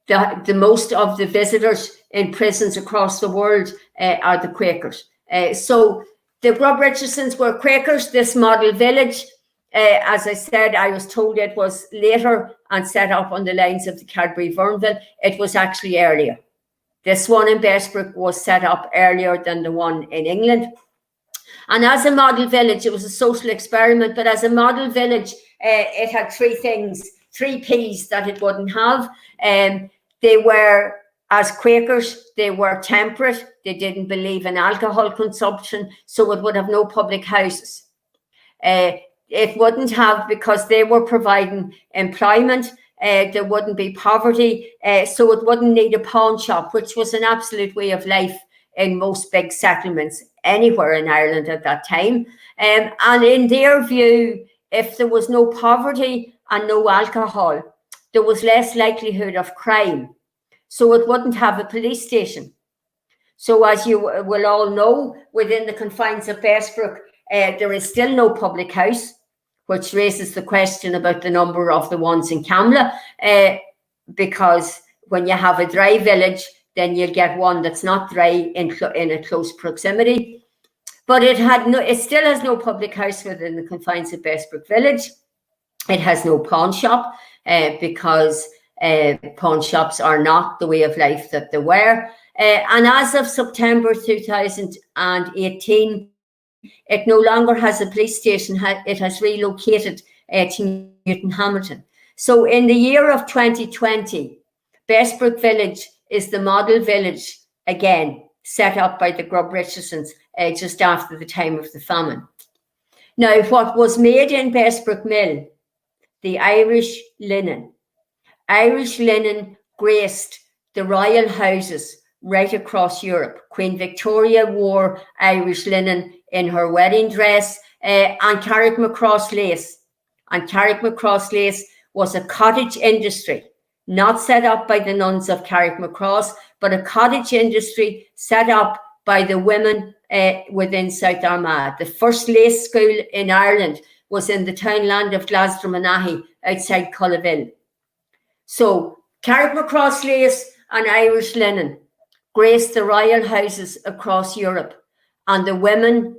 The most of the visitors in prisons across the world are the Quakers. So the Grubb Richardsons were Quakers. This model village, as I said, I was told it was later and set up on the lines of the Cadbury Bourneville. It was actually earlier. This one in Bessbrook was set up earlier than the one in England. And as a model village, it was a social experiment, but as a model village, it had three P's that it wouldn't have. They were, as Quakers, they were temperate. They didn't believe in alcohol consumption, so it would have no public houses. It wouldn't have, because they were providing employment, there wouldn't be poverty, so it wouldn't need a pawn shop, which was an absolute way of life in most big settlements anywhere in Ireland at that time. And in their view, if there was no poverty and no alcohol, there was less likelihood of crime. So it wouldn't have a police station. So as you will all know, within the confines of Bessbrook, there is still no public house, which raises the question about the number of the ones in Camla, because when you have a dry village, then you'll get one that's not dry in a close proximity. But it still has no public house within the confines of Bessbrook village. It has no pawn shop, because pawn shops are not the way of life that they were. And as of September 2018, it no longer has a police station. It has relocated to Newton-Hamilton. So in the year of 2020, Bessbrook village is the model village again, set up by the Grub Richardsons just after the time of the famine. Now, what was made in Bessbrook Mill, the Irish linen graced the royal houses right across Europe. Queen Victoria wore Irish linen in her wedding dress, and Carrickmacross lace. And Carrickmacross lace was a cottage industry, not set up by the nuns of Carrickmacross, but a cottage industry set up by the women within South Armagh. The first lace school in Ireland was in the townland of Glasdromanaghy outside Cullaville. So Carrickmacross lace and Irish linen graced the royal houses across Europe, and the women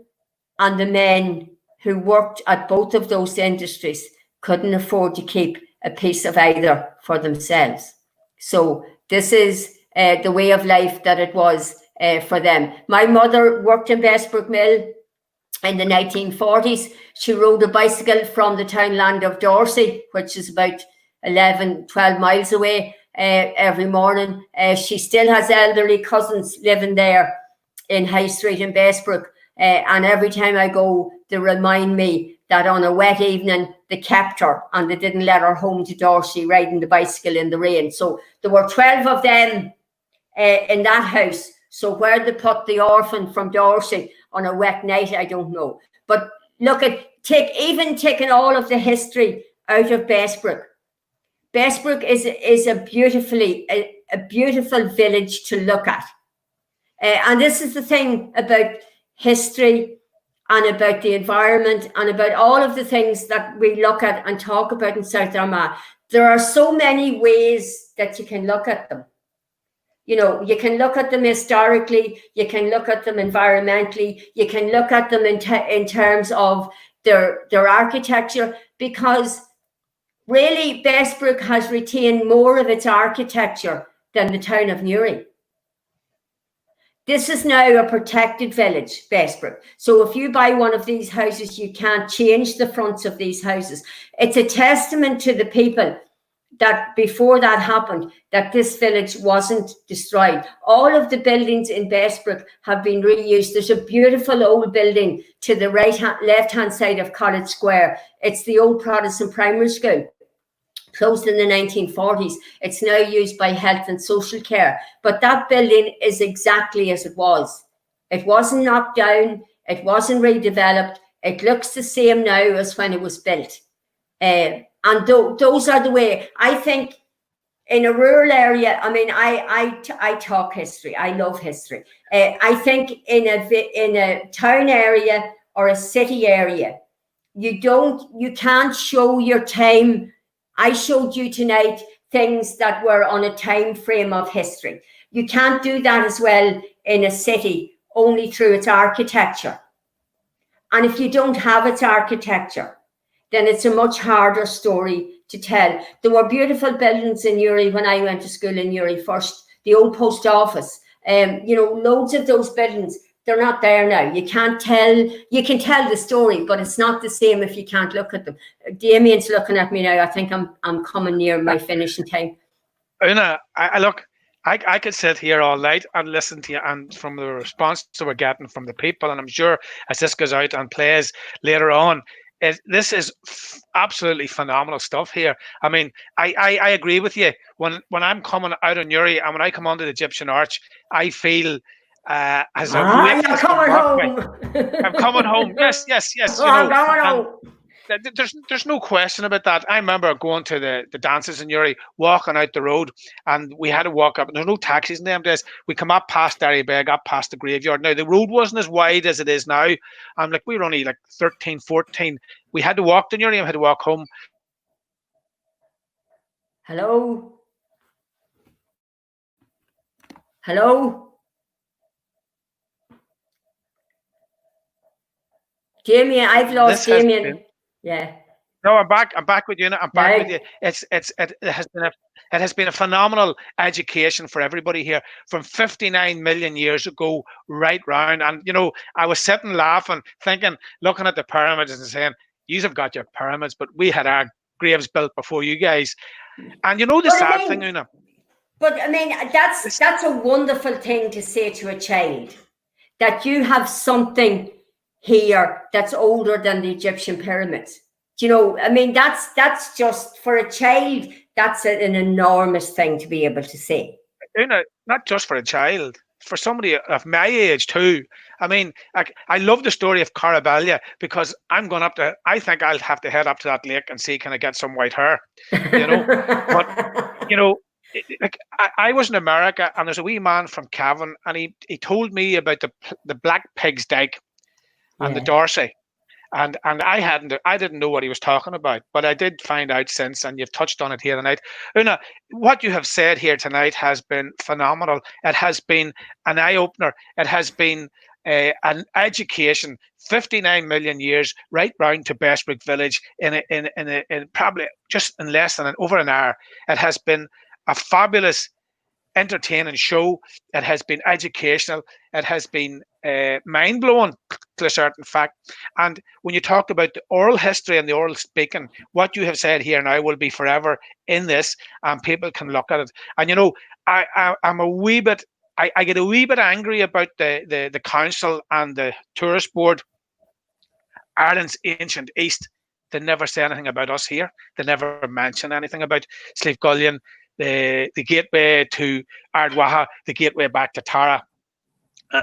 and the men who worked at both of those industries couldn't afford to keep a piece of either for themselves. So this is the way of life that it was for them. My mother worked in Bessbrook Mill in the 1940s. She rode a bicycle from the townland of Dorsey, which is about 12 miles away, every morning. She still has elderly cousins living there in High Street in Bessbrook, and every time I go, they remind me that on a wet evening they kept her and they didn't let her home to Dorsey riding the bicycle in the rain. So there were 12 of them in that house. So where they put the orphan from Dorsey on a wet night, I don't know. But look at taking all of the history out of Bessbrook. Bessbrook is a beautiful village to look at. And this is the thing about history and about the environment and about all of the things that we look at and talk about in South Armagh. There are so many ways that you can look at them. You know, you can look at them historically, you can look at them environmentally, you can look at them in terms of their architecture, because really Bessbrook has retained more of its architecture than the town of Newry. This is now a protected village, Bessbrook. So if you buy one of these houses, you can't change the fronts of these houses. It's a testament to the people that before that happened, that this village wasn't destroyed. All of the buildings in Bessbrook have been reused. There's a beautiful old building to the left-hand side of College Square. It's the old Protestant primary school, closed in the 1940s. It's now used by health and social care. But that building is exactly as it was. It wasn't knocked down. It wasn't redeveloped. It looks the same now as when it was built. And those are the way. I think in a rural area, I mean, I talk history. I love history. I think in a town area or a city area, you can't show your time. I showed you tonight things that were on a time frame of history. You can't do that as well in a city, only through its architecture. And if you don't have its architecture, then it's a much harder story to tell. There were beautiful buildings in Newry when I went to school in Newry first. The old post office, loads of those buildings, they're not there now. You can tell the story, but it's not the same if you can't look at them. Damien's looking at me now. I think I'm coming near my finishing time. Una, I could sit here all night and listen to you, and from the response that we're getting from the people, and I'm sure as this goes out and plays later on, this is absolutely phenomenal stuff here. I mean, I agree with you. When I'm coming out of Newry and when I come onto the Egyptian Arch, I feel as a weight you're has been coming off me. home. I'm coming home. Yes, yes, yes. You I'm know, coming and home. there's no question about that. I remember going to the dances in Newry, walking out the road, and we had to walk up. And there's no taxis in them days. We come up past Derry Bay, got past the graveyard. Now the road wasn't as wide as it is now. I'm like, we were only like 13, 14. We had to walk to Newry and we had to walk home. Hello? Hello? Damien, I've lost Damien. Yeah. No, I'm back. I'm back with you. I'm back with you. It has been a phenomenal education for everybody here from 59 million years ago right round. And you know, I was sitting laughing, thinking, looking at the pyramids and saying, "You have got your pyramids, but we had our graves built before you guys." And you know the sad thing, Una. But I mean, that's a wonderful thing to say to a child, that you have something here that's older than the Egyptian pyramids. Do you know, I mean, that's just, for a child, that's an enormous thing to be able to say. You know, not just for a child, for somebody of my age too. I mean, I love the story of Caravalia because I'm going up to, I think I'll have to head up to that lake and see, can I get some white hair, you know? But, you know, like I was in America and there's a wee man from Cavan and he told me about the Black Pig's Dyke and the Dorsey. And I didn't know what he was talking about, but I did find out since, and you've touched on it here tonight. Una, what you have said here tonight has been phenomenal. It has been an eye-opener. It has been an education, 59 million years, right round to Bessbrook village in probably just in less than over an hour. It has been a fabulous, entertaining show. It has been educational. It has been mind-blowing to a certain fact. And when you talk about the oral history and the oral speaking, what you have said here now will be forever in this, and people can look at it. And you know, I'm a wee bit, I get a wee bit angry about the council and the tourist board. Ireland's ancient East, they never say anything about us here. They never mention anything about Slieve Gullion, the gateway to Ardwaha, the gateway back to Tara,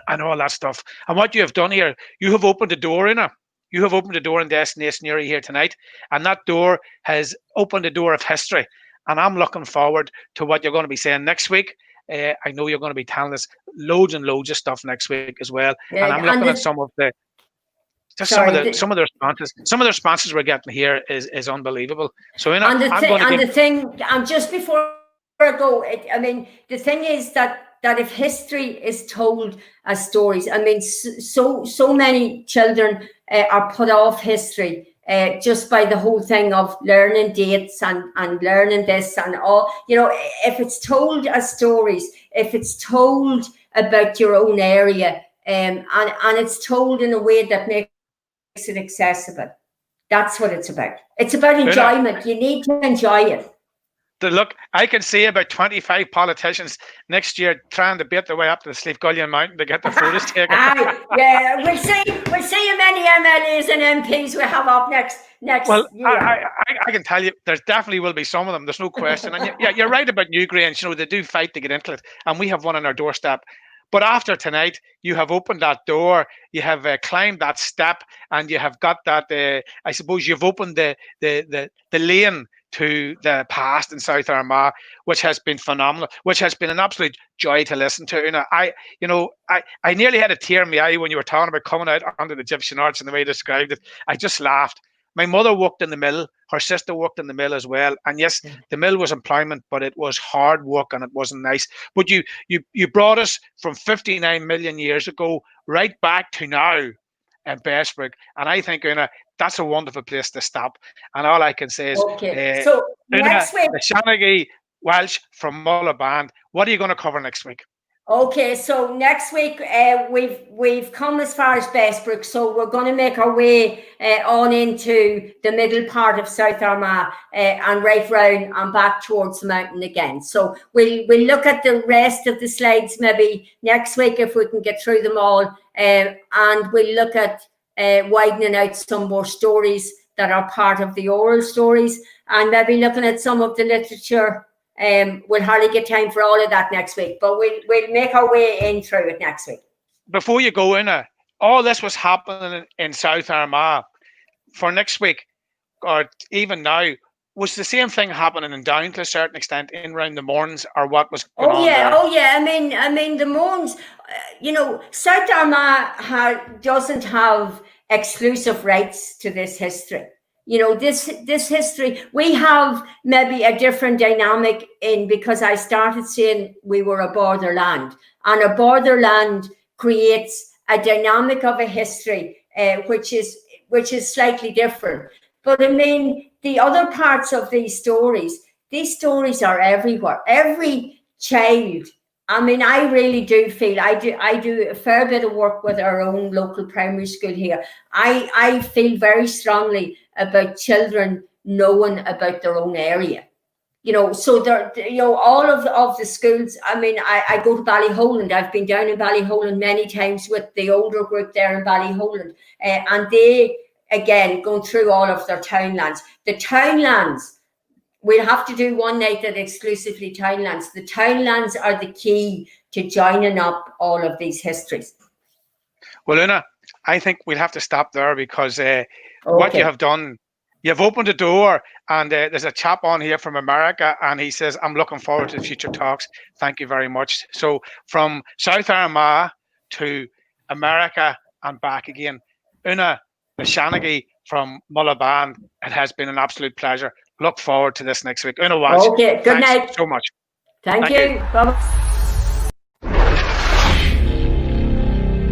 and all that stuff. And what you have done here, you have opened the door, Una. You have opened the door in DestinationNewry here tonight, and that door has opened the door of history. And I'm looking forward to what you're going to be saying next week. I know you're going to be telling us loads and loads of stuff next week as well. Yeah, and I'm looking at some of the some of the responses we're getting here is unbelievable. So and just before I go, I mean, the thing is that if history is told as stories, I mean, so many children are put off history just by the whole thing of learning dates and learning this and all. You know, if it's told as stories, if it's told about your own area, and it's told in a way that makes it accessible, that's what it's about. It's about enjoyment. You need to enjoy it. Look, I can see about 25 politicians next year trying to bait their way up to the Slieve Gullion Mountain to get their photos taken. Yeah, we'll see how many MLAs and MPs we have up next well, year. I can tell you, there definitely will be some of them. There's no question. And yeah, you're right about Newgrange. You know, they do fight to get into it, and we have one on our doorstep. But after tonight, you have opened that door, you have climbed that step, and you have got that. I suppose you've opened the lane to the past in South Armagh, which has been phenomenal, which has been an absolute joy to listen to. I nearly had a tear in my eye when you were talking about coming out onto the Egyptian Arch and the way you described it. I just laughed. My mother worked in the mill. Her sister worked in the mill as well. And yes, the mill was employment, but it was hard work and it wasn't nice. But you brought us from 59 million years ago right back to now in Bessbrook. And I think, Una, that's a wonderful place to stop. And all I can say is, so next week, Una Walsh from Mulla Band, what are you going to cover next week? Okay, so next week we've come as far as Bessbrook, so we're going to make our way on into the middle part of South Armagh and right round and back towards the mountain again. So we'll look at the rest of the slides maybe next week if we can get through them all, and we'll look at widening out some more stories that are part of the oral stories, and maybe looking at some of the literature. We'll hardly get time for all of that next week, but we'll make our way in through it next week. Before you go, Una, all this was happening in South Armagh. For next week, or even now, was the same thing happening in Down to a certain extent in around the Mourns, or what was going on there? Oh yeah. I mean the Mourns. South Armagh doesn't have exclusive rights to this history. This history, we have maybe a different dynamic because I started saying we were a borderland, and a borderland creates a dynamic of a history which is slightly different. But I mean, the other parts of these stories are everywhere. Every child. I mean, I really do feel I do a fair bit of work with our own local primary school here. I feel very strongly about children knowing about their own area. So there, all of the schools. I mean, I go to Ballyholand. I've been down in Ballyholand many times with the older group there in Ballyholand, and they, again, going through all of their townlands. The townlands, we'll have to do one night that exclusively townlands. The townlands are the key to joining up all of these histories. Well, Una, I think we'll have to stop there because what you have done, you've opened a door, and there's a chap on here from America, and he says, I'm looking forward to future talks. Thank you very much. So from South Armagh to America and back again, Una Walsh from Mullaban, it has been an absolute pleasure. Look forward to this next week. Una Walsh, okay, good night. So much. Thank you. Bye-bye.